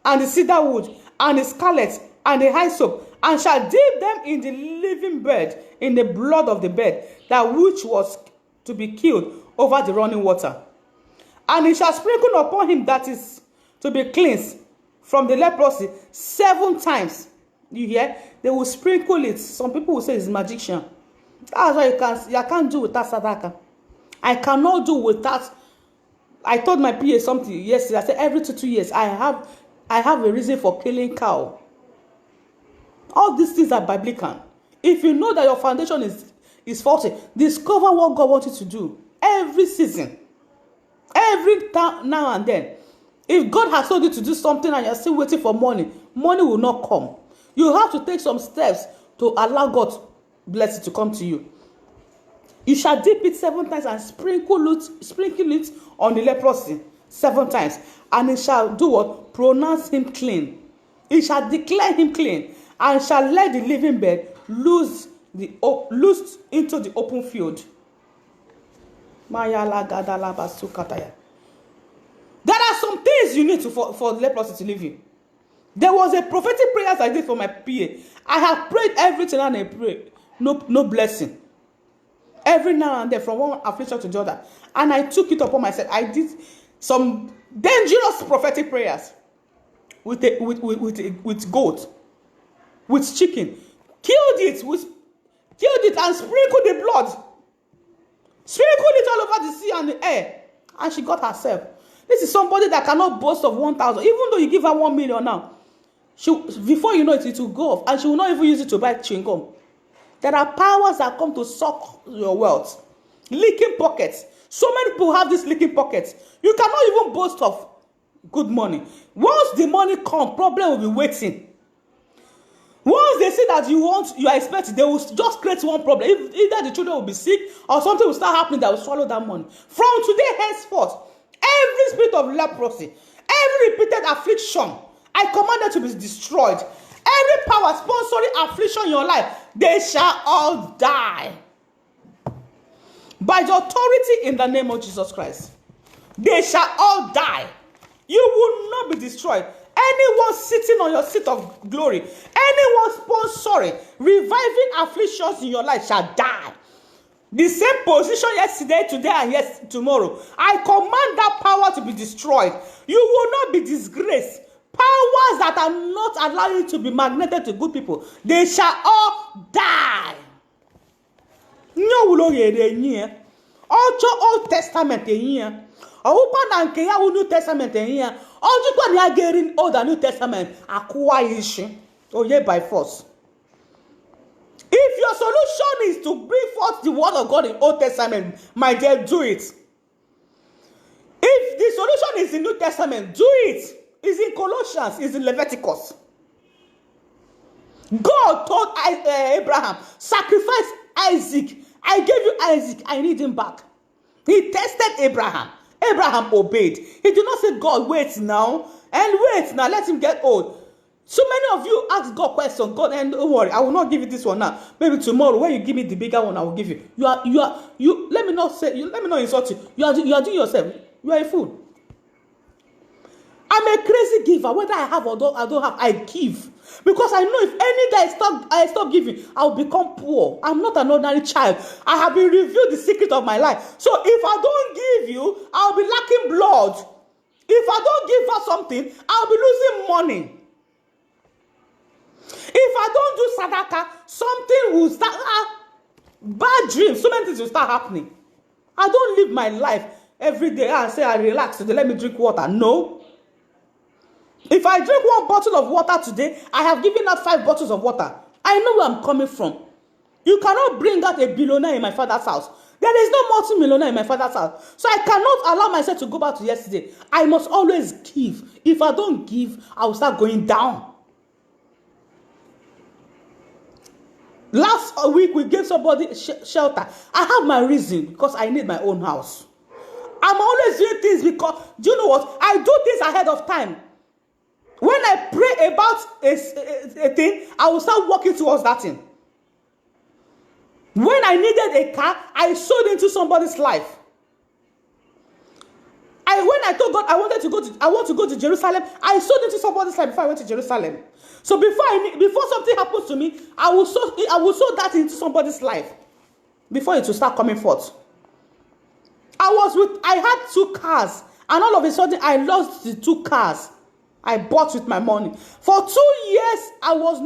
S1: and the cedar wood, and the scarlet, and the hyssop, and shall dip them in the living bed, in the blood of the bed, that which was to be killed over the running water. And he shall sprinkle upon him that is to be cleansed from the leprosy 7 times. You hear? They will sprinkle it. Some people will say it's magician. That's why you can't do without sadaka. I cannot do without. I told my PA something yesterday. I said every 2 years I have a reason for killing cow. All these things are biblical. If you know that your foundation is faulty, discover what God wants you to do every season, every time now and then. If God has told you to do something and you're still waiting for money, money will not come. You have to take some steps to allow God's blessing to come to you. You shall dip it 7 times and sprinkle it on the leprosy 7 times. And it shall do what? Pronounce him clean. It shall declare him clean, and shall let the living bed loose into the open field. There are some things you need for leprosy to leave you. There was a prophetic prayer I did for my PA. I have prayed everything and I pray. No blessing. Every now and then, from one affliction to the other. And I took it upon myself. I did some dangerous prophetic prayers with goat, with chicken. Killed it and sprinkled the blood. Sprinkled it all over the sea and the air. And she got herself. This is somebody that cannot boast of 1,000. Even though you give her 1 million now, before you know it, it will go off. And she will not even use it to buy chewing gum. There are powers that come to suck your wealth. Leaking pockets. So many people have this leaking pockets. You cannot even boast of good money. Once the money comes, problem will be waiting. Once they see that you are expecting, they will just create one problem. Either the children will be sick or something will start happening that will swallow that money. From today henceforth, every spirit of leprosy, every repeated affliction, I command them to be destroyed. Every power sponsoring affliction in your life, they shall all die. By the authority in the name of Jesus Christ, they shall all die. You will not be destroyed. Anyone sitting on your seat of glory, anyone sponsoring, reviving afflictions in your life shall die. The same position yesterday, today, and tomorrow. I command that power to be destroyed. You will not be disgraced. Powers that are not allowing you to be magneted to good people, they shall all die. Old Testament here. New Testament here. Old and New Testament by force. If your solution is to bring forth the word of God in Old Testament, my dear, do it. If the solution is in New Testament, do it. It's in Colossians, it's in Leviticus. God told Abraham, sacrifice Isaac. I gave you Isaac, I need him back. He tested Abraham. Abraham obeyed. He did not say, God, wait now, let him get old. So many of you ask God questions. God, and don't worry, I will not give you this one now. Maybe tomorrow, when you give me the bigger one, I will give you. Let me not insult you. You are doing yourself. You are a fool. I'm a crazy giver. Whether I have or I don't have, I give. Because I know if any day I stop giving, I'll become poor. I'm not an ordinary child. I have been revealed the secret of my life. So if I don't give you, I'll be lacking blood. If I don't give her something, I'll be losing money. If I don't do sadaka, something will start. Bad dreams, so many things will start happening. I don't live my life every day and say I relax today, let me drink water. No. If I drink 1 bottle of water today, I have given out 5 bottles of water. I know where I'm coming from. You cannot bring out a billionaire in my father's house. There is no multi-millionaire in my father's house. So I cannot allow myself to go back to yesterday. I must always give. If I don't give, I will start going down. Last week, we gave somebody shelter. I have my reason because I need my own house. I'm always doing things because, do you know what? I do things ahead of time. When I pray about a thing, I will start working towards that thing. When I needed a car, I sowed into somebody's life. When I told God I want to go to Jerusalem, I sowed into somebody's life before I went to Jerusalem. So before something happens to me, I will sow that into somebody's life before it will start coming forth. I had 2 cars, and all of a sudden I lost the 2 cars I bought with my money. For 2 years, I was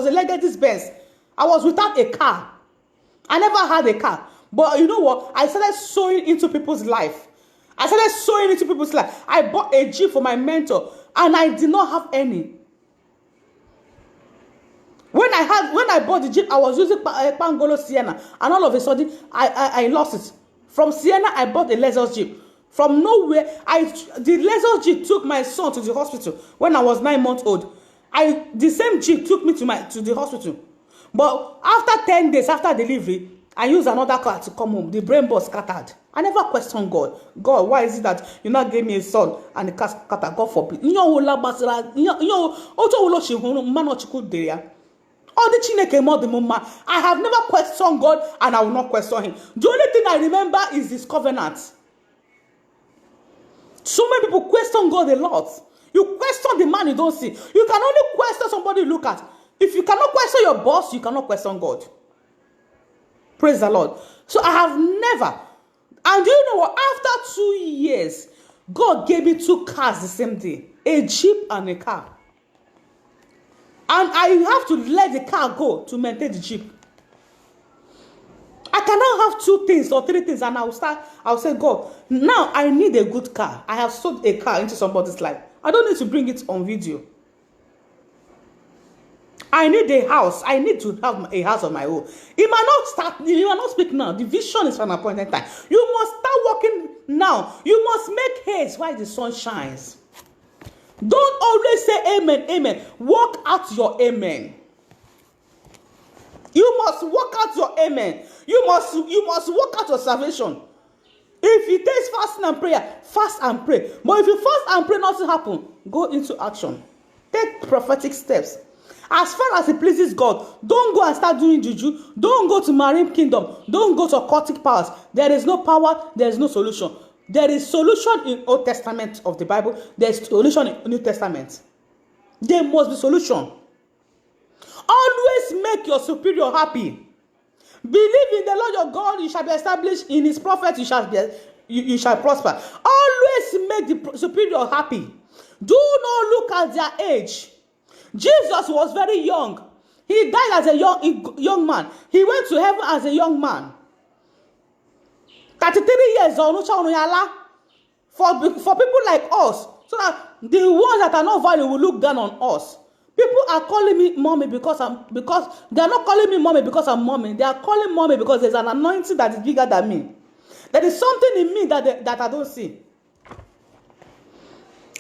S1: a Legacy Benz. I was without a car. I never had a car. But you know what? I started sowing into people's life. I bought a Jeep for my mentor, and I did not have any. When I bought the Jeep, I was using Pangolo Sienna, and all of a sudden, I lost it. From Sienna, I bought a Lexus Jeep. From nowhere, the Lexus Jeep took my son to the hospital when I was 9 months old. The same Jeep took me to the hospital. But after 10 days after delivery, I used another car to come home. The brain was scattered. I never questioned God. God, why is it that you not gave me a son and the car scattered? God forbid. I have never questioned God, and I will not question him. The only thing I remember is this covenant. So many people question God a lot. You question the man you don't see. You can only question somebody you look at. If you cannot question your boss, you cannot question God. Praise the Lord. So I have never. And do you know what? After 2 years, God gave me 2 cars the same day. A Jeep and a car. And I have to let the car go to maintain the Jeep. I cannot have 2 things or 3 things, and I'll say, God, now I need a good car. I have sold a car into somebody's life. I don't need to bring it on video. I need a house. I need to have a house of my own. You might not speak now. The vision is for an appointed time. You must start working now. You must make haste while the sun shines. Don't always say amen, amen. Work out your amen. You must work out your amen. You must work out your salvation. If it takes fasting and prayer, fast and pray. But if you fast and pray, nothing happen, go into action. Take prophetic steps. As far as it pleases God, don't go and start doing juju. Don't go to marine kingdom. Don't go to occultic powers. There is no power. There is no solution. There is solution in Old Testament of the Bible. There is solution in New Testament. There must be solution. Always make your superior happy. Believe in the Lord your God, you shall be established. In his prophet, you shall prosper. Always make the superior happy. Do not look at their age. Jesus was very young. He died as a young man. He went to heaven as a young man. 33 years old. For people like us, so that the ones that are not valued will look down on us. People are calling me mommy because they are not calling me mommy because I'm mommy. They are calling mommy because there's an anointing that is bigger than me. There is something in me that I don't see.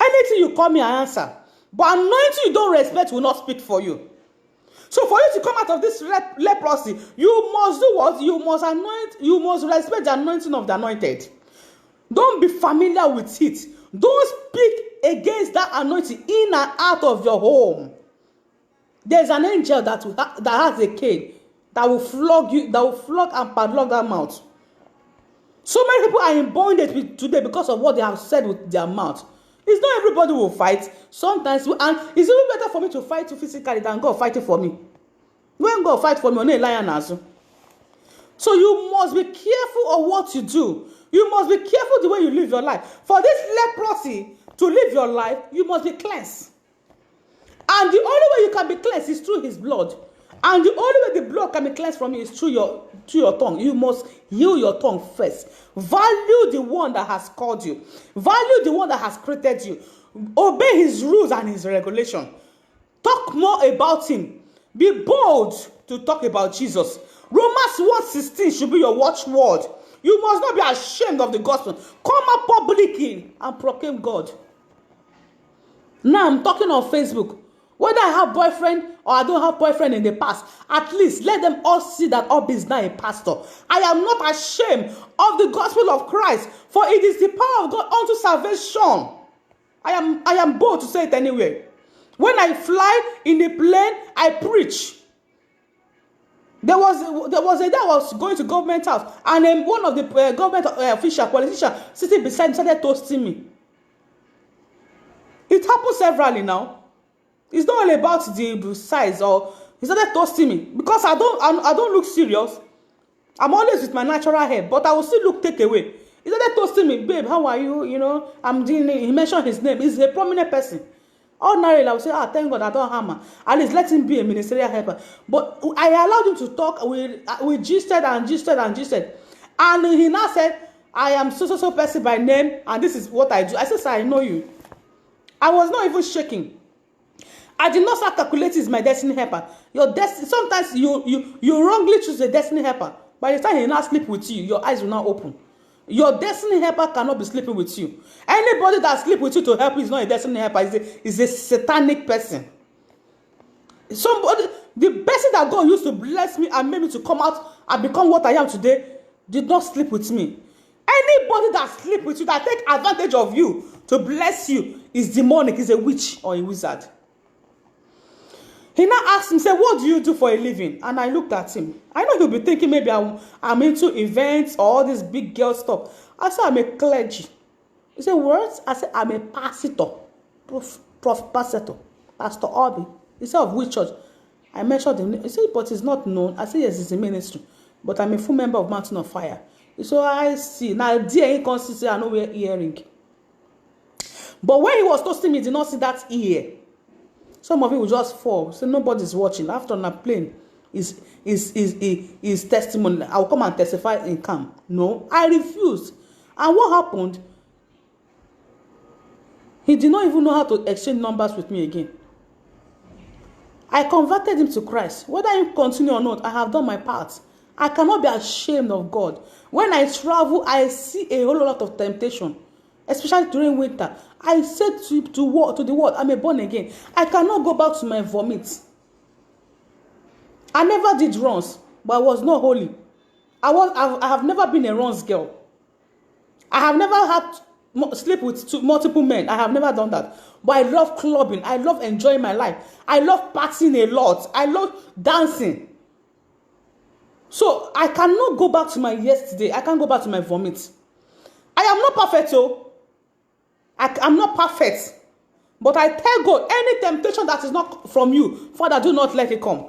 S1: Anything you call me, I answer. But anointing you don't respect will not speak for you. So for you to come out of this leprosy, you must do what? You must respect the anointing of the anointed. Don't be familiar with it. Don't speak against that anointing in and out of your home. There's an angel that has a cane that will flog you, that will flog and padlock that mouth. So many people are in bondage today because of what they have said with their mouth. It's not everybody will fight. Sometimes, and it's even better for me to fight you physically than God fighting for me. When God fight for me, I'm not a lion as. So you must be careful of what you do. You must be careful the way you live your life. For this leprosy to live your life, you must be cleansed. And the only way you can be cleansed is through his blood. And the only way the blood can be cleansed from you is through your tongue. You must heal your tongue first. Value the one that has called you. Value the one that has created you. Obey his rules and his regulation. Talk more about him. Be bold to talk about Jesus. Romans 1:16 should be your watchword. You must not be ashamed of the gospel. Come out publicly and proclaim God. Now I'm talking on Facebook. Whether I have boyfriend or I don't have boyfriend in the past, at least let them all see that Obi is now a pastor. I am not ashamed of the gospel of Christ, for it is the power of God unto salvation. I am bold to say it anyway. When I fly in the plane, I preach. There was a day I was going to government house, and then one of the government official politician sitting beside me started toasting me. It happens severally now. It's not all about the size, or he started toasting me because I don't look serious. I'm always with my natural hair, but I will still look take away. He started toasting me, babe, how are you? You know, I'm doing it. He mentioned his name. He's a prominent person. Ordinarily, I would say, thank God I don't hammer. At least let him be a ministerial helper. But I allowed him to talk. We gisted and gisted and gisted. And he now said, I am so person by name, and this is what I do. I said, sir, I know you. I was not even shaking. I did not start calculating is my destiny helper. Your destiny, sometimes you wrongly choose a destiny helper. By the time he now sleep with you, your eyes will not open. Your destiny helper cannot be sleeping with you. Anybody that sleep with you to help you is not a destiny helper. Is a satanic person. Somebody, the person that God used to bless me and made me to come out and become what I am today, did not sleep with me. Anybody that sleep with you, that take advantage of you to bless you, is demonic, is a witch or a wizard. He now asked me, said, what do you do for a living? And I looked at him. I know he'll be thinking maybe I'm into events or all this big girl stuff. I said, I'm a clergy. He said, what? I said, I'm a pastor. Pastor Obi. He said, of which church? I mentioned the name. He said, but it's not known. I said, yes, it's a ministry. But I'm a full member of Mountain of Fire. So I see. Now, dear inconsistency, I know we're hearing. But when he was toasting me, he did not see that ear. Some of it will just fall. So nobody's watching. After on a plane is testimony. I'll come and testify in camp. No, I refused. And what happened? He did not even know how to exchange numbers with me again. I converted him to Christ. Whether he continue or not, I have done my part. I cannot be ashamed of God. When I travel, I see a whole lot of temptation, especially during winter. I said to the world, I'm a born again. I cannot go back to my vomit. I never did runs, but I was not holy. I have never been a runs girl. I have never had sleep with multiple men. I have never done that. But I love clubbing. I love enjoying my life. I love partying a lot. I love dancing. So I cannot go back to my yesterday. I can't go back to my vomit. I am not perfect, though. I'm not perfect. But I tell God, any temptation that is not from you, Father, do not let it come.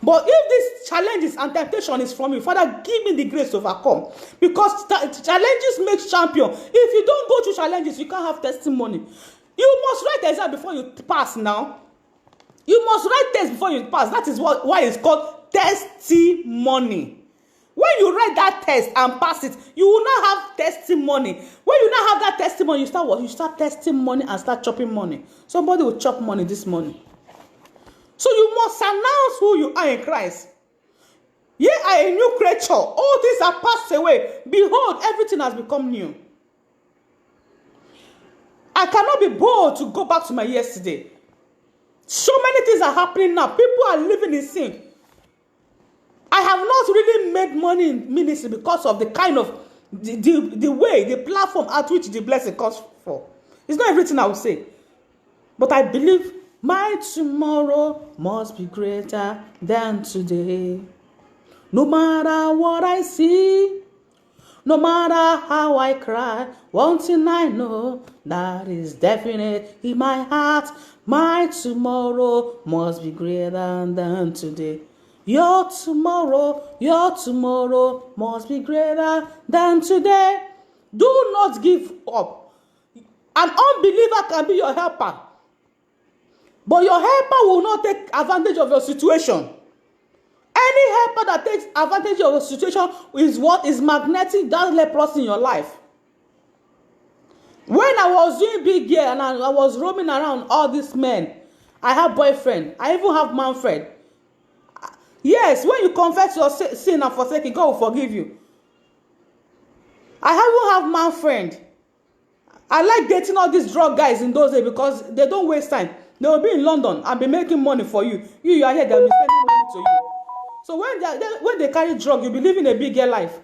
S1: But if this challenges and temptation is from you, Father, give me the grace to overcome. Because challenges make champion. If you don't go through challenges, you can't have testimony. You must write exam before you pass now. You must write test before you pass. That is why it's called testimony. When you write that test and pass it, you will not have testimony. When you not have that testimony, you start what? You start testing money and start chopping money. Somebody will chop money this morning. So you must announce who you are in Christ. Ye are a new creature. All things are passed away. Behold, everything has become new. I cannot be bold to go back to my yesterday. So many things are happening now. People are living in sin. I have not really made money in ministry because of the kind of the way, the platform at which the blessing comes for. It's not everything I will say. But I believe my tomorrow must be greater than today. No matter what I see, no matter how I cry, one thing I know that is definite in my heart. My tomorrow must be greater than today. Your tomorrow must be greater than today. Do not give up. An unbeliever can be your helper. But your helper will not take advantage of your situation. Any helper that takes advantage of your situation is what is magnetic that leprosy in your life. When I was doing big year and I was roaming around all these men, I have boyfriend. I even have man friend. Yes, when you confess your sin and forsake it, God will forgive you. I haven't have man friend. I like dating all these drug guys in those days because they don't waste time. They will be in London and be making money for you. You are here, they'll be sending money to you. So when they carry drug, you'll be living a bigger life.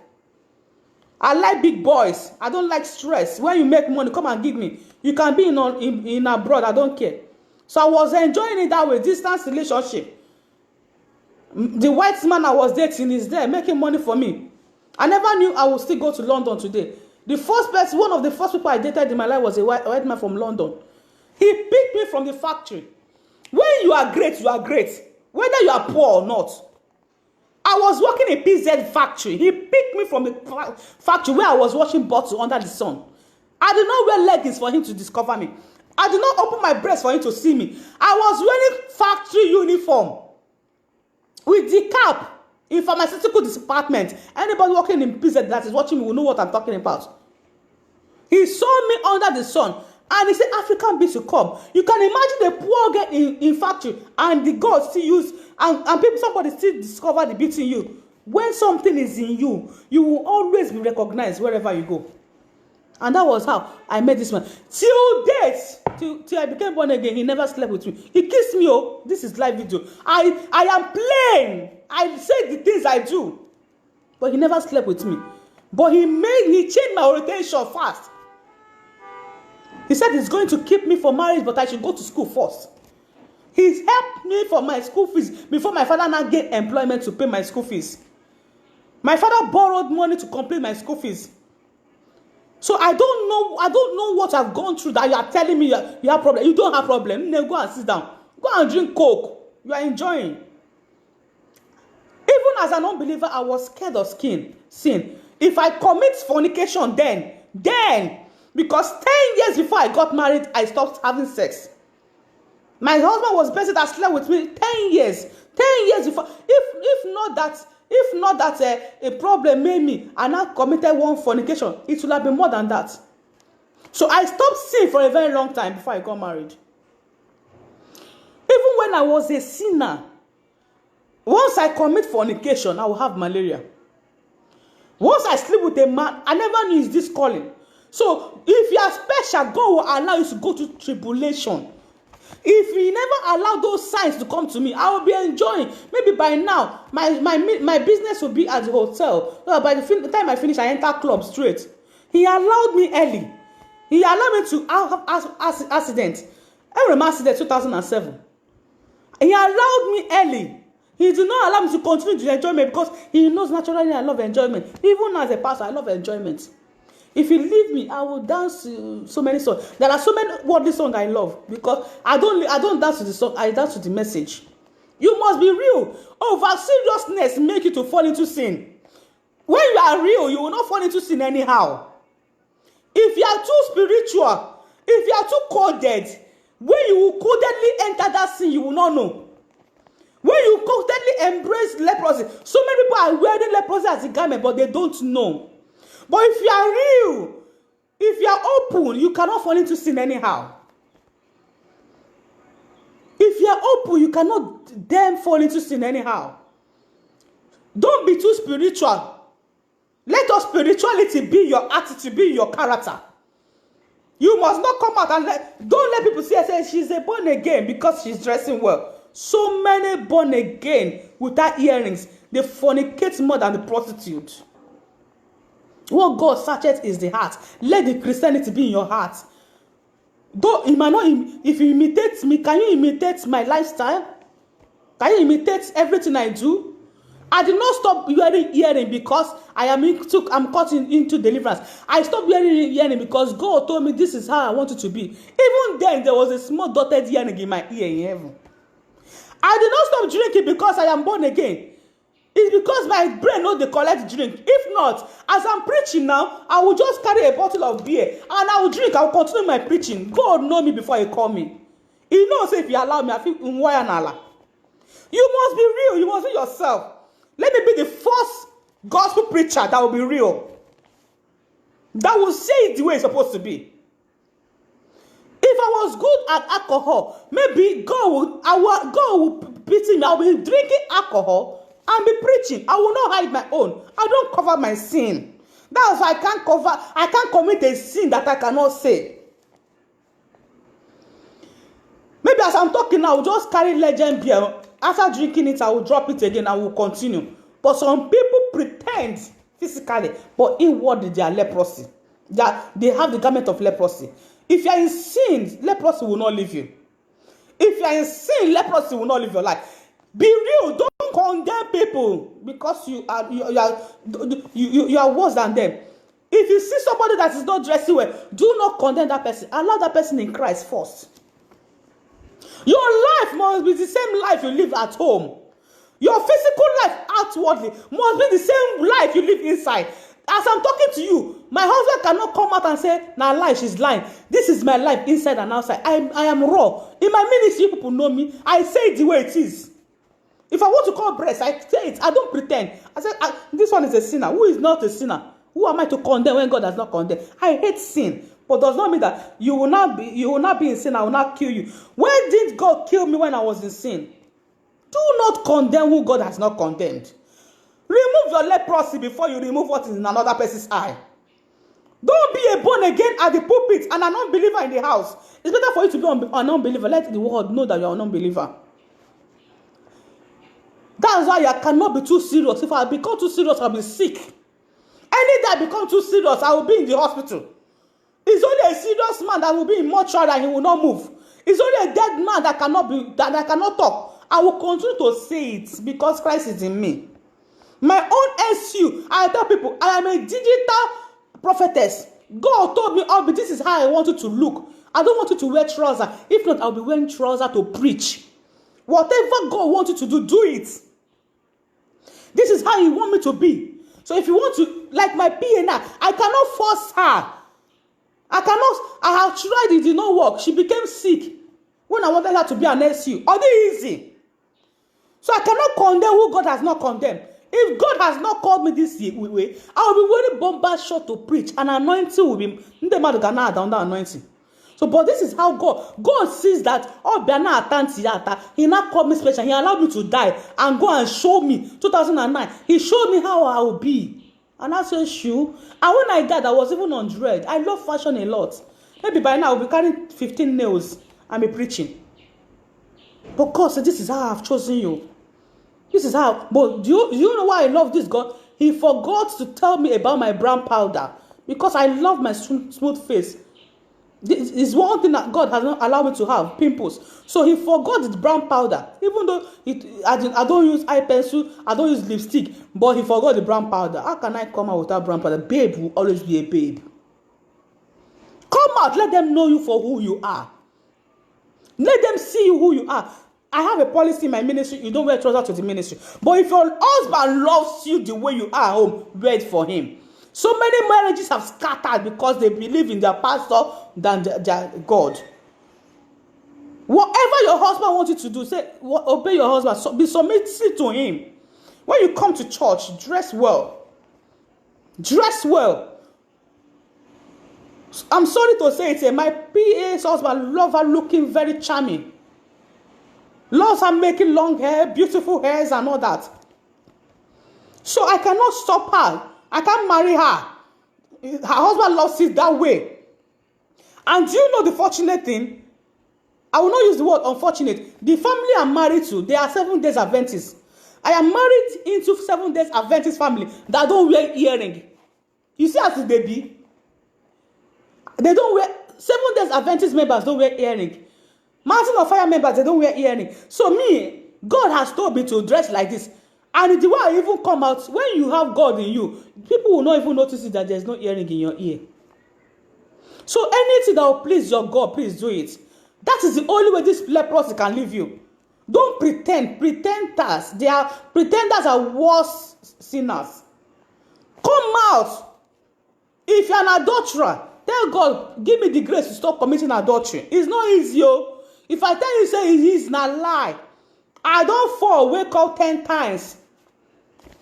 S1: I like big boys. I don't like stress. When you make money, come and give me. You can be in abroad. I don't care. So I was enjoying it that way, distance relationship. The white man I was dating is there making money for me. I never knew I would still go to London today. One of the first people I dated in my life was a white man from London. He picked me from the factory. When you are great, you are great. Whether you are poor or not. I was working in PZ factory. He picked me from the factory where I was washing bottles under the sun. I did not wear leggings for him to discover me. I did not open my breast for him to see me. I was wearing factory uniform with the cap in pharmaceutical department. Anybody working in PZ that is watching me will know what I'm talking about. He saw me under the sun and he said, African beats will come. You can imagine a poor girl in factory and the God still use and people, somebody still discover the beauty in you. When something is in you, you will always be recognized wherever you go. And that was how I met this man. Till date, till I became born again, he never slept with me. He kissed me. Oh, this is live video. I am plain. I say the things I do. But he never slept with me. But he changed my orientation fast. He said he's going to keep me for marriage, but I should go to school first. He's helped me for my school fees before my father now get employment to pay my school fees. My father borrowed money to complete my school fees. So I don't know what I've gone through that you are telling me you have problem. You don't have problem. No, go and sit down. Go and drink Coke. You are enjoying. Even as an unbeliever, I was scared of sin. If I commit fornication then, because 10 years before I got married, I stopped having sex. My husband was the person that slept with me 10 years. 10 years before. If not that a problem made me and I committed one fornication, it would have been more than that. So I stopped sinning for a very long time before I got married. Even when I was a sinner, once I commit fornication, I will have malaria. Once I sleep with a man, I never knew it's this calling. So if you are special, God will allow you to go to tribulation. If he never allowed those signs to come to me, I will be enjoying. Maybe by now, my business will be at the hotel. By the time I finish, I enter club straight. He allowed me early. He allowed me to have accident. I remember accident 2007. He allowed me early. He did not allow me to continue to enjoy me because he knows naturally I love enjoyment. Even as a pastor, I love enjoyment. If you leave me, I will dance to so many songs. There are so many worldly songs I love because I don't dance to the song. I dance to the message. You must be real. Over seriousness make you to fall into sin. When you are real, you will not fall into sin anyhow. If you are too spiritual, if you are too coded, when you will codedly enter that sin, you will not know. When you codedly embrace leprosy, so many people are wearing leprosy as a garment, but they don't know. But if you are real, if you are open, you cannot fall into sin anyhow. If you are open, you cannot then fall into sin anyhow. Don't be too spiritual. Let your spirituality be your attitude, be your character. You must not come out and don't let people say she's a born again because she's dressing well. So many born again without earrings, they fornicate more than the prostitute. What God searches is the heart. Let the Christianity be in your heart. Though it might not, if you imitate me, can you imitate my lifestyle? Can you imitate everything I do? I did not stop wearing earring because I'm caught into deliverance. I stopped wearing earring because God told me this is how I want it to be. Even then, there was a small dotted earring in my ear in heaven. I did not stop drinking because I am born again. It's because my brain knows they collect drink. If not, as I'm preaching now, I will just carry a bottle of beer and I will drink. I will continue my preaching. God knows me before He call me. He knows if He allow me, I feel unwayanala. You must be real. You must be yourself. Let me be the first gospel preacher that will be real. That will say it the way it's supposed to be. If I was good at alcohol, maybe God will pity me. I will be drinking alcohol and be preaching. I will not hide my own. I don't cover my sin. That's why I can't commit a sin that I cannot say. Maybe as I'm talking now, I will just carry legend beer. After drinking it, I will drop it again. I will continue. But some people pretend physically, but inwardly they are leprosy. They have the garment of leprosy. If you are in sin, leprosy will not leave you. If you are in sin, leprosy will not live your life. Be real. Don't condemn people because you are worse than them. If you see somebody that is not dressing well, do not condemn that person. Allow that person in Christ first. Your life must be the same life you live at home. Your physical life outwardly must be the same life you live inside. As I'm talking to you, my husband cannot come out and say, "Nah, lie, she's lying." This is my life inside and outside. I am raw. In my ministry, people know me. I say it the way it is. If I want to call breast, I say it. I don't pretend. I say, this one is a sinner. Who is not a sinner? Who am I to condemn when God does not condemn? I hate sin. But does not mean that you will not be in sin. I will not kill you. When did God kill me when I was in sin? Do not condemn who God has not condemned. Remove your leprosy before you remove what is in another person's eye. Don't be a born again at the pulpit and an unbeliever in the house. It's better for you to be an unbeliever. Let the world know that you are an unbeliever. That's why I cannot be too serious. If I become too serious, I'll be sick. Any day I become too serious, I will be in the hospital. It's only a serious man that will be in mortuary and he will not move. It's only a dead man that I cannot talk. I will continue to say it because Christ is in me. My own SU, I tell people, I am a digital prophetess. God told me, "Oh, but this is how I want you to look. I don't want you to wear trousers. If not, I'll be wearing trousers to preach." Whatever God wants you to do, do it. This is how He wants me to be. So if you want to, like my PA now, I cannot force her. I have tried, it did not work. She became sick when I wanted her to be an SU. Are they easy? So I cannot condemn who God has not condemned. If God has not called me this way, I will be wearing bomber short to preach. And anointing will be anointing. So, but this is how God sees that. Oh, He now called me special. He allowed me to die and go and show me. 2009, He showed me how I will be. And I said, "Sure." And when I died, I was even on dread. I love fashion a lot. Maybe by now I'll be carrying 15 nails and be preaching. But God said, "This is how I've chosen you. This is how." But do you know why I love this God? He forgot to tell me about my brown powder because I love my smooth face. This is one thing that God has not allowed me to have, pimples. So He forgot the brown powder. Even though I don't use eye pencil, I don't use lipstick, but He forgot the brown powder. How can I come out without brown powder? Babe will always be a babe. Come out, let them know you for who you are. Let them see you who you are. I have a policy in my ministry, you don't wear trousers to the ministry. But if your husband loves you the way you are at home, wear it for him. So many marriages have scattered because they believe in their pastor than their God. Whatever your husband wants you to do, say, obey your husband. Be submissive to him. When you come to church, dress well. Dress well. I'm sorry to say it, my PA's husband loves her looking very charming. Loves her making long hair, beautiful hairs and all that. So I cannot stop her. I can't marry her. Her husband loves it that way. And do you know the fortunate thing? I will not use the word unfortunate. The family I'm married to, they are 7 days Adventists. I am married into 7 days Adventist family that don't wear earring. You see as they be? They don't wear, 7 days Adventist members don't wear earring. Mountain of Fire members, they don't wear earring. So me, God has told me to dress like this. And the way I even come out, when you have God in you, people will not even notice it that there's no earring in your ear. So anything that will please your God, please do it. That is the only way this leprosy can leave you. Don't pretend. Pretenders. Pretenders are worse sinners. Come out. If you're an adulterer, tell God, give me the grace to stop committing adultery. It's not easy. If I tell you, say it is not lie. I don't fall, wake up 10 times.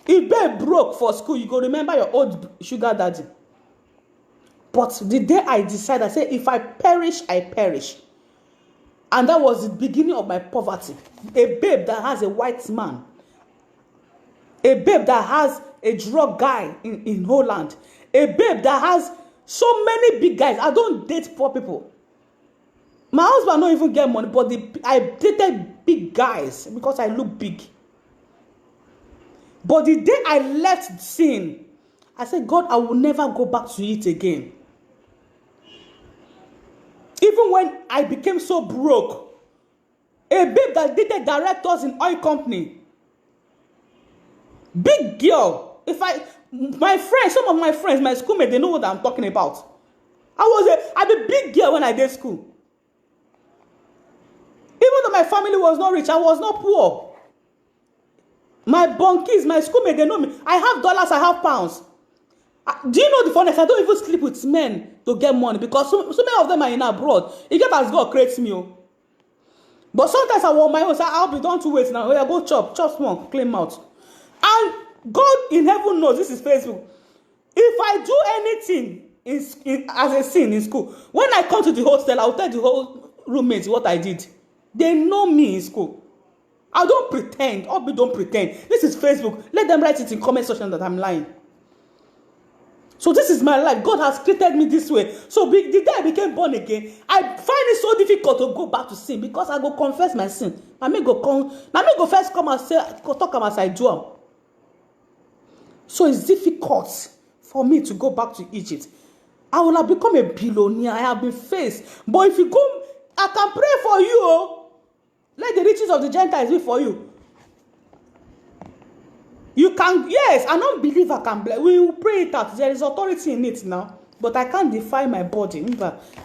S1: If babe broke for school, you go remember your old sugar daddy. But the day I decided, I said, if I perish, I perish. And that was the beginning of my poverty. A babe that has a white man. A babe that has a drug guy in Holland. A babe that has so many big guys. I don't date poor people. My husband don't even get money, but I dated big guys because I look big. But the day I left sin, I said, God, I will never go back to it again. Even when I became so broke, a babe that dated directors in oil company, big girl. My friends, some of my friends, my schoolmates, they know what I'm talking about. I'm a big girl when I did school. Even though my family was not rich, I was not poor. My bunkies, my schoolmates, they know me. I have dollars, I have pounds. Do you know the funniest? I don't even sleep with men to get money because so many of them are in abroad. It get as God creates me. But sometimes I want my own. So I'll be done to wait now. I go chop small, clean mouth. And God in heaven knows, this is Facebook. If I do anything as a sin in school, when I come to the hostel, I'll tell the whole roommates what I did. They know me in school. I don't pretend. Obi don't pretend. This is Facebook. Let them write it in comment section that I'm lying. So this is my life. God has created me this way. So the day I became born again, I find it so difficult to go back to sin because I go confess my sin. I may go first come and say, talk as I do them. So it's difficult for me to go back to Egypt. I will have become a billionaire. I have been faced. But if you go, I can pray for you. Let the riches of the Gentiles be for you. You can, yes, an unbeliever can bless. We will pray it out. There is authority in it now. But I can't defy my body.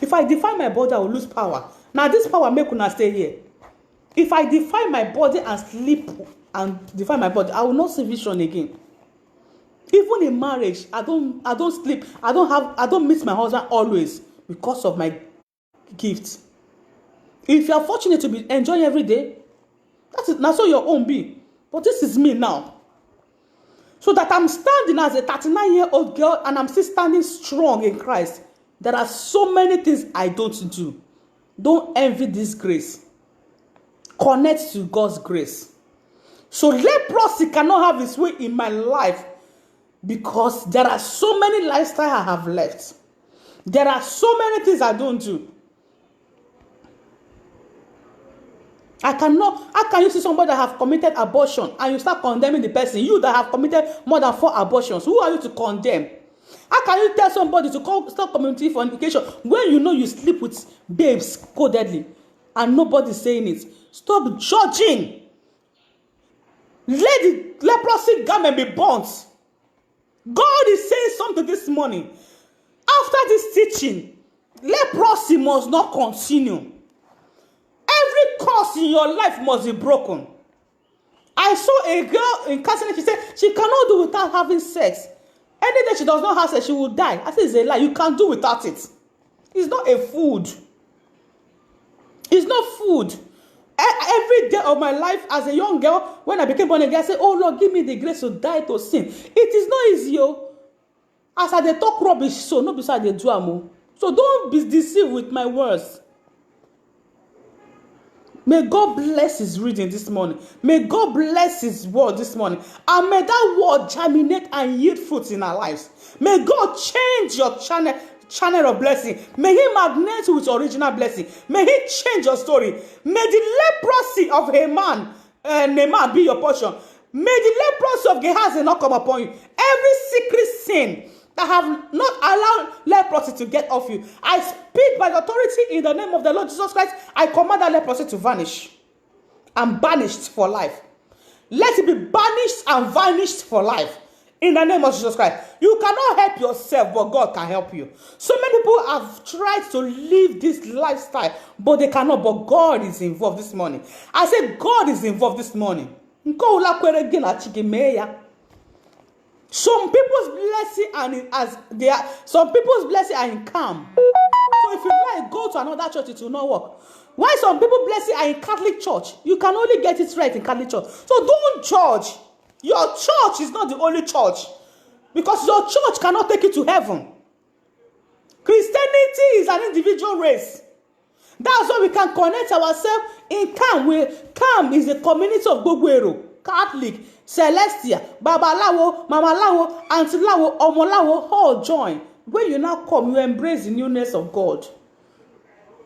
S1: If I defy my body, I will lose power. Now this power make una stay here. If I defy my body and sleep and defy my body, I will not see vision again. Even in marriage, I don't sleep. I don't miss my husband always because of my gift. If you are fortunate to be enjoying every day, that's so your own be. But this is me now. So that I'm standing as a 39-year-old girl and I'm still standing strong in Christ. There are so many things I don't do. Don't envy this grace. Connect to God's grace. So leprosy cannot have its way in my life because there are so many lifestyles I have left. There are so many things I don't do. How can you see somebody that have committed abortion and you start condemning the person? You that have committed more than 4 abortions, who are you to condemn? How can you tell somebody to stop committing fornication when you know you sleep with babes codedly and nobody's saying it? Stop judging. Let the leprosy garment be burnt. God is saying something this morning. After this teaching, leprosy must not continue. Every curse in your life must be broken. I saw a girl in counseling. She said she cannot do without having sex. Any day she does not have sex, she will die. I said it's a lie. You can't do without it. It's not a food. It's not food. Every day of my life as a young girl, when I became born again, I said, oh Lord, give me the grace to die to sin. It is not easy. As I dey talk rubbish, so no beside the do am. So don't be deceived with my words. May God bless his reading this morning. May God bless his word this morning. And may that word germinate and yield fruit in our lives. May God change your channel of blessing. May he magnate you with original blessing. May he change your story. May the leprosy of Naaman be your portion. May the leprosy of Gehazi not come upon you. Every secret sin that have not allowed leprosy to get off you, I speak by the authority in the name of the Lord Jesus Christ. I command that leprosy to vanish and banished for life. Let it be banished and vanished for life in the name of Jesus Christ. You cannot help yourself, but God can help you. So many people have tried to live this lifestyle, but they cannot. But God is involved this morning. I said God is involved this morning. Some people's blessing some people's blessing are in calm. So if you like go to another church, it will not work. Why some people blessing are in Catholic church? You can only get it right in Catholic church. So don't judge. Your church is not the only church, because your church cannot take you to heaven. Christianity is an individual race. That's why we can connect ourselves in CAM. Where CAM is the community of Gogwero, Catholic, Celestia, Babalawo, Mamalawo, Auntie Lawo, Omolawo, all join. When you now come, you embrace the newness of God.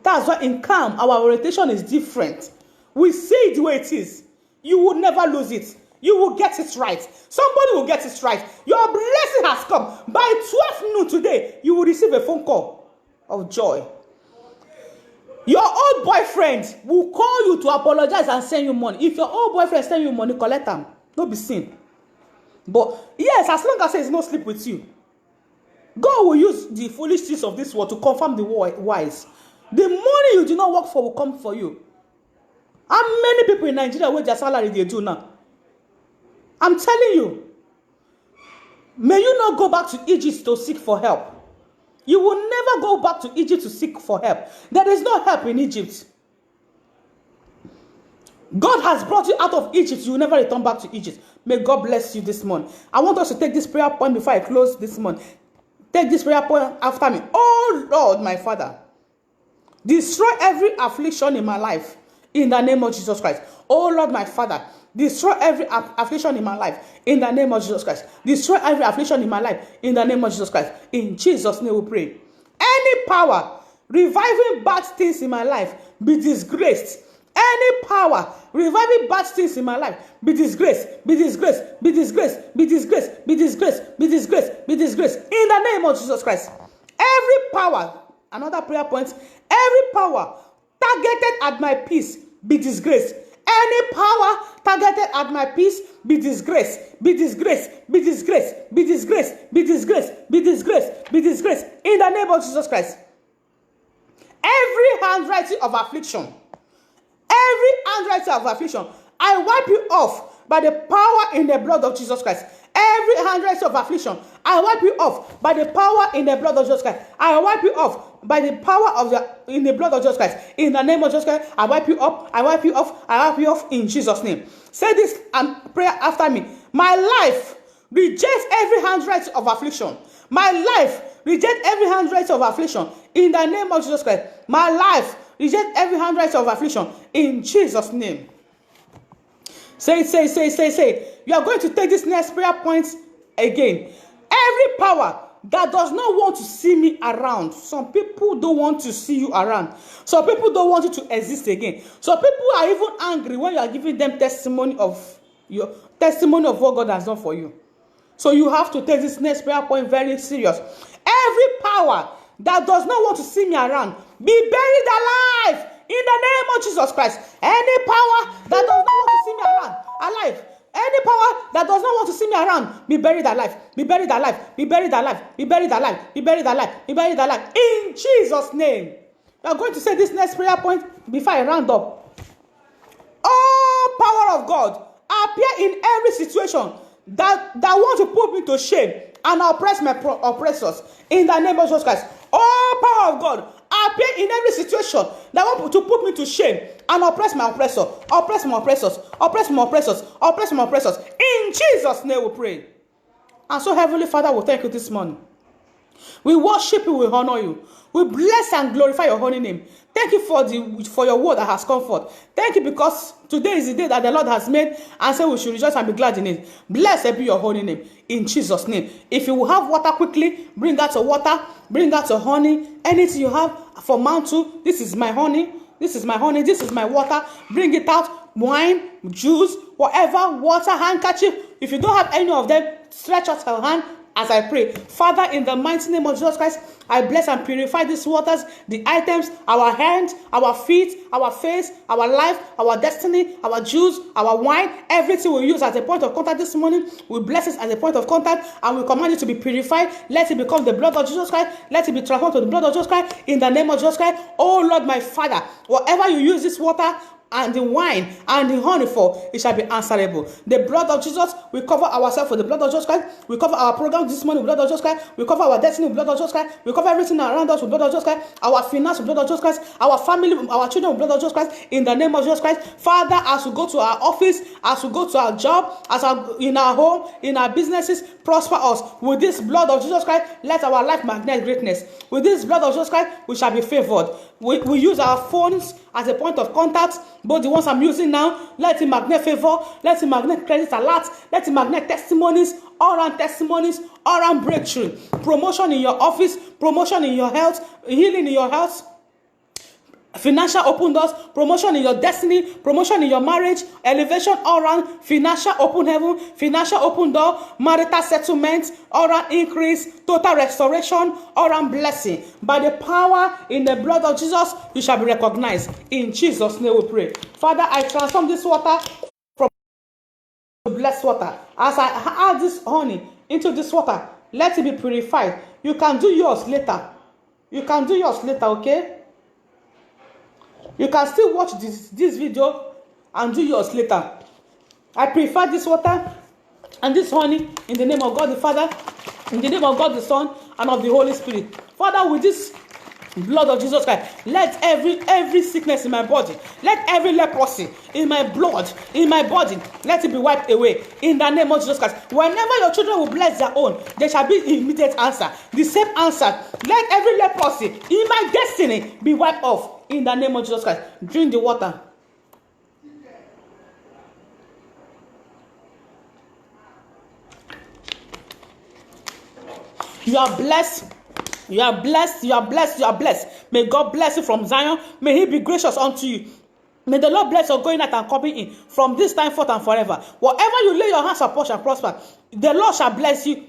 S1: That's why in calm, our orientation is different. We see it the way it is. You will never lose it. You will get it right. Somebody will get it right. Your blessing has come. By 12 noon today, you will receive a phone call of joy. Your old boyfriend will call you to apologize and send you money. If your old boyfriend send you money, collect them. Don't be seen. But yes, as long as there is no sleep with you, God will use the foolish things of this world to confirm the wise. The money you do not work for will come for you. How many people in Nigeria with their salary they do now? I'm telling you. May you not go back to Egypt to seek for help. You will never go back to Egypt to seek for help. There is no help in Egypt. God has brought you out of Egypt. You will never return back to Egypt. May God bless you this morning. I want us to take this prayer point before I close this morning. Take this prayer point after me. Oh Lord, my Father, destroy every affliction in my life in the name of Jesus Christ. Oh Lord, my Father, destroy every affliction in my life in the name of Jesus Christ. Destroy every affliction in my life in the name of Jesus Christ. In Jesus' name we pray. Any power reviving bad things in my life be disgraced. Any power reviving bad things in my life be disgraced, be disgraced, be disgraced, be disgraced, be disgraced, be disgraced, be disgraced in the name of Jesus Christ. Every power, another prayer point, every power targeted at my peace be disgraced. Any power targeted at my peace be disgraced, be disgraced, be disgraced, be disgraced, be disgraced, be disgraced, be disgraced in the name of Jesus Christ. Every handwriting of affliction, every handwriting of affliction, I wipe you off by the power in the blood of Jesus Christ. Every handwriting of affliction, I wipe you off by the power in the blood of Jesus Christ. I wipe you off by the power of in the blood of Jesus Christ. In the name of Jesus Christ, I wipe you up, I wipe you off, I wipe you off in Jesus' name. Say this prayer after me. My life rejects every handwriting of affliction. My life rejects every handwriting of affliction. In the name of Jesus Christ, my life rejects every handwriting of affliction. In Jesus' name. Say. You are going to take this next prayer point again. Every power that does not want to see me around. Some people don't want to see you around. Some people don't want you to exist again. Some people are even angry when you are giving them testimony of what God has done for you. So you have to take this next prayer point very serious. Every power that does not want to see me around, be buried alive in the name of Jesus Christ. Any power that does not want to see me around, alive. Any power that does not want to see me around, be buried alive, be buried alive, be buried alive, be buried alive, be buried alive, be buried alive. In Jesus' name. We are going to say this next prayer point before I round up. All power of God appear in every situation that want to put me to shame and oppress my oppressors. In the name of Jesus Christ. All power of God appear in every situation that want to put me to shame and oppress my oppressor, oppress my oppressors, oppress my oppressors, oppress my oppressors. In Jesus' name we pray. And so, Heavenly Father, we thank you this morning. We worship you, we honor you. We bless and glorify your holy name. Thank you for your word that has come forth. Thank you because today is the day that the Lord has made, and so we should rejoice and be glad in it. Blessed be your holy name in Jesus' name. If you will have water quickly, bring out your water, bring out your honey, anything you have for mantle. This is my honey, this is my honey, this is my water. Bring it out. Wine, juice, whatever, water, handkerchief. If you don't have any of them, stretch out your hand as I pray. Father, in the mighty name of Jesus Christ, I bless and purify these waters, the items, our hands, our feet, our face, our life, our destiny, our juice, our wine, everything we use as a point of contact this morning. We bless it as a point of contact, and we command it to be purified. Let it become the blood of Jesus Christ. Let it be transformed to the blood of Jesus Christ in the name of Jesus Christ. Oh Lord, my Father, whatever you use this water and the wine and the honey for, it shall be answerable. The blood of Jesus, we cover ourselves with the blood of Jesus Christ. We cover our program this morning with blood of Jesus Christ. We cover our destiny with blood of Jesus Christ. We cover everything around us with blood of Jesus Christ. Our finance with blood of Jesus Christ. Our family, our children with blood of Jesus Christ. In the name of Jesus Christ. Father, as we go to our office, as we go to our job, in our home, in our businesses, prosper us with this blood of Jesus Christ. Let our life magnetize greatness. With this blood of Jesus Christ, we shall be favored. We use our phones as a point of contact, both the ones I'm using now. Let it magnet favor, let it magnet credit alert, let it magnet testimonies, all around testimonies, all around breakthrough, promotion in your office, promotion in your health, healing in your health, financial open doors, promotion in your destiny, promotion in your marriage, elevation all around, financial open heaven, financial open door, marital settlement, all around increase, total restoration, all around blessing. By the power in the blood of Jesus, you shall be recognized. In Jesus' name we pray. Father, I transform this water from blessed water. As I add this honey into this water, let it be purified. You can do yours later. You can do yours later, okay? You can still watch this video and do yours later. I prefer this water and this honey in the name of God the Father, in the name of God the Son, and of the Holy Spirit. Father, with this blood of Jesus Christ, let every sickness in my body, let every leprosy in my blood, in my body, let it be wiped away in the name of Jesus Christ. Whenever your children will bless their own, there shall be immediate answer, the same answer. Let every leprosy in my destiny be wiped off in the name of Jesus Christ. Drink the water. You are blessed. You are blessed. You are blessed. You are blessed. May God bless you from Zion. May He be gracious unto you. May the Lord bless your going out and coming in from this time forth and forever. Whatever you lay your hands upon shall prosper. The Lord shall bless you.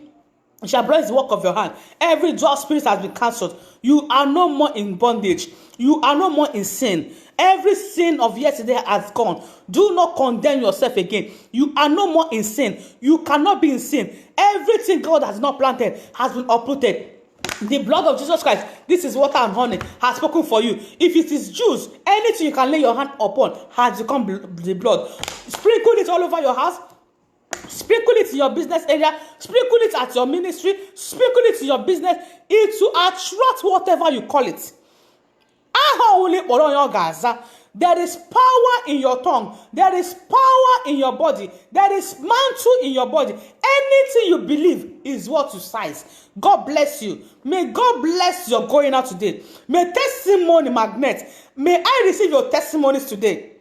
S1: He shall bless the work of your hand. Every drought spirit has been cancelled. You are no more in bondage. You are no more in sin. Every sin of yesterday has gone. Do not condemn yourself again. You are no more in sin. You cannot be in sin. Everything God has not planted has been uprooted. The blood of Jesus Christ, this is water and honey, has spoken for you. If it is juice, anything you can lay your hand upon has become the blood. Sprinkle it all over your house. Sprinkle it in your business area. Sprinkle it at your ministry. Sprinkle it in your business. It will attract whatever you call it. There is power in your tongue. There is power in your body. There is mantle in your body. Anything you believe is what you size. God bless you. May God bless your going out today. May testimony magnet. May I receive your testimonies today.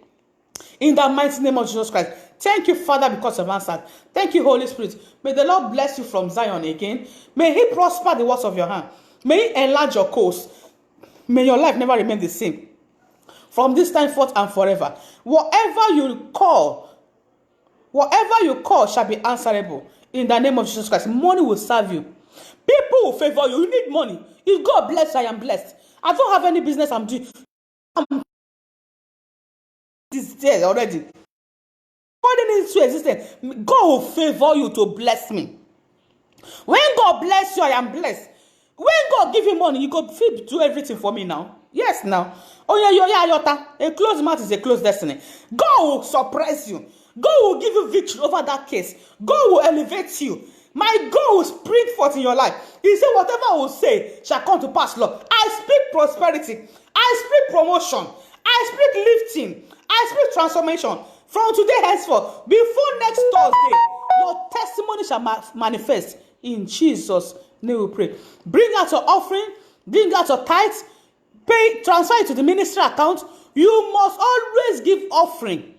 S1: In the mighty name of Jesus Christ. Thank you, Father, because of answered. Thank you, Holy Spirit. May the Lord bless you from Zion again. May He prosper the works of your hand. May He enlarge your course. May your life never remain the same. From this time forth and forever. Whatever you call shall be answerable. In the name of Jesus Christ. Money will serve you. People will favor you. You need money. If God bless, I am blessed. I don't have any business I'm doing. This day already. According into existence, God will favor you to bless me. When God bless you, I am blessed. When God give you money, you go do everything for me now. Yes, now. Oh yeah, yota. A closed mouth is a closed destiny. God will surprise you. God will give you victory over that case. God will elevate you. My God will spring forth in your life. He said, whatever I will say shall come to pass, Lord. I speak prosperity. I speak promotion. I speak lifting. I speak transformation. From today henceforth, before next Thursday, your testimony shall manifest. In Jesus' name we pray. Bring out your offering. Bring out your tithes. Pay, transfer it to the ministry account. You must always give offering.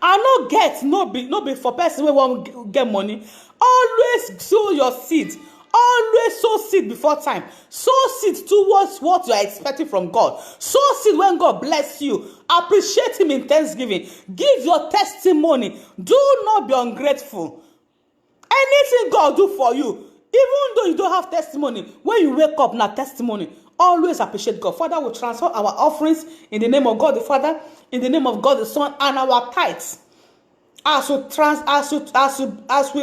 S1: I no get, no be for person who won't get money. Always sow your seed. Always sow seed before time. Sow seed towards what you are expecting from God. Sow seed when God bless you. Appreciate Him in thanksgiving. Give your testimony. Do not be ungrateful. Anything God do for you, even though you don't have testimony, when you wake up, now testimony. Always appreciate God. Father, we transfer our offerings in the name of God the Father, in the name of God the Son, and our tithes. As we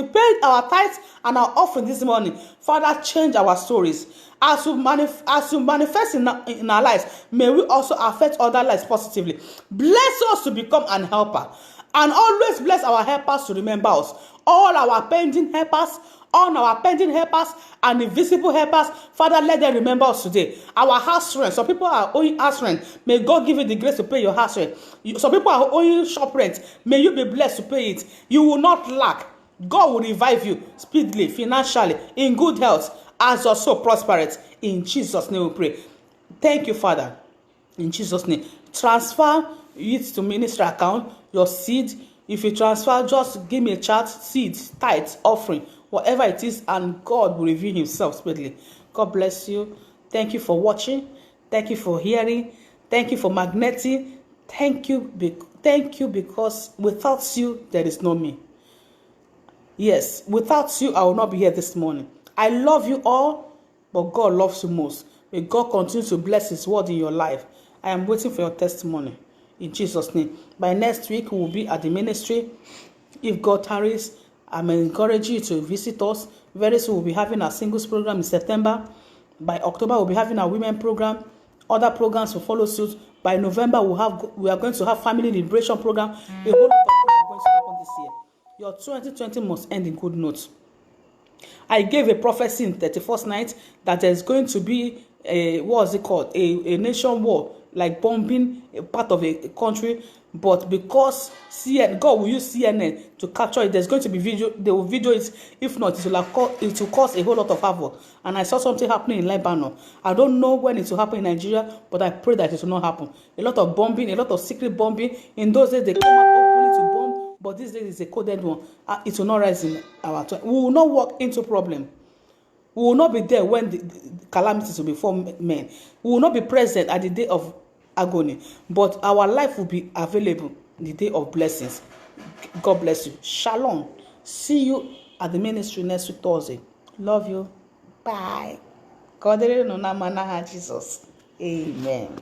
S1: paid our tithes and our offering this morning, Father, change our stories. As we manifest in our lives, may we also affect other lives positively. Bless us to become an helper. And always bless our helpers to remember us. All our pending helpers, and invisible helpers, Father, let them remember us today. Our house rent. Some people are owing house rent. May God give you the grace to pay your house rent. Some people are owing shop rent. May you be blessed to pay it. You will not lack. God will revive you speedily, financially, in good health, as your soul prospereth. In Jesus' name we pray. Thank you, Father. In Jesus' name. Transfer it to ministry account, your seed. If you transfer, just give me a chart, seed, tithe, offering, whatever it is, and God will reveal himself speedily. God bless you. Thank you for watching. Thank you for hearing. Thank you for magneting. Thank you because without you, there is no me. Yes, without you, I will not be here this morning. I love you all, but God loves you most. May God continue to bless his word in your life. I am waiting for your testimony. In Jesus' name. By next week, we will be at the ministry. If God tarries, I'm encouraging you to visit us. Very soon, we'll be having our singles program in September. By October, we'll be having our women program. Other programs will follow suit. By November, we are going to have family liberation program. A whole lot of things are going to happen this year. Your 2020 must end in good notes. I gave a prophecy in 31st night that there's going to be a nation war, like bombing a part of a country. But because God will use CNN to capture it, there's going to be video. They will video it. If not, it will cause a whole lot of havoc. And I saw something happening in Lebanon. I don't know when it will happen in Nigeria, but I pray that it will not happen. A lot of bombing, a lot of secret bombing. In those days, they came out openly to bomb, but these days it's a coded one. It will not rise in our time. We will not walk into problem. We will not be there when the calamities will befall men. We will not be present at the day of agony, but our life will be available in the day of blessings. God bless you. Shalom. See you at the ministry next week, Thursday. Love you. Bye. God, Jesus. Amen.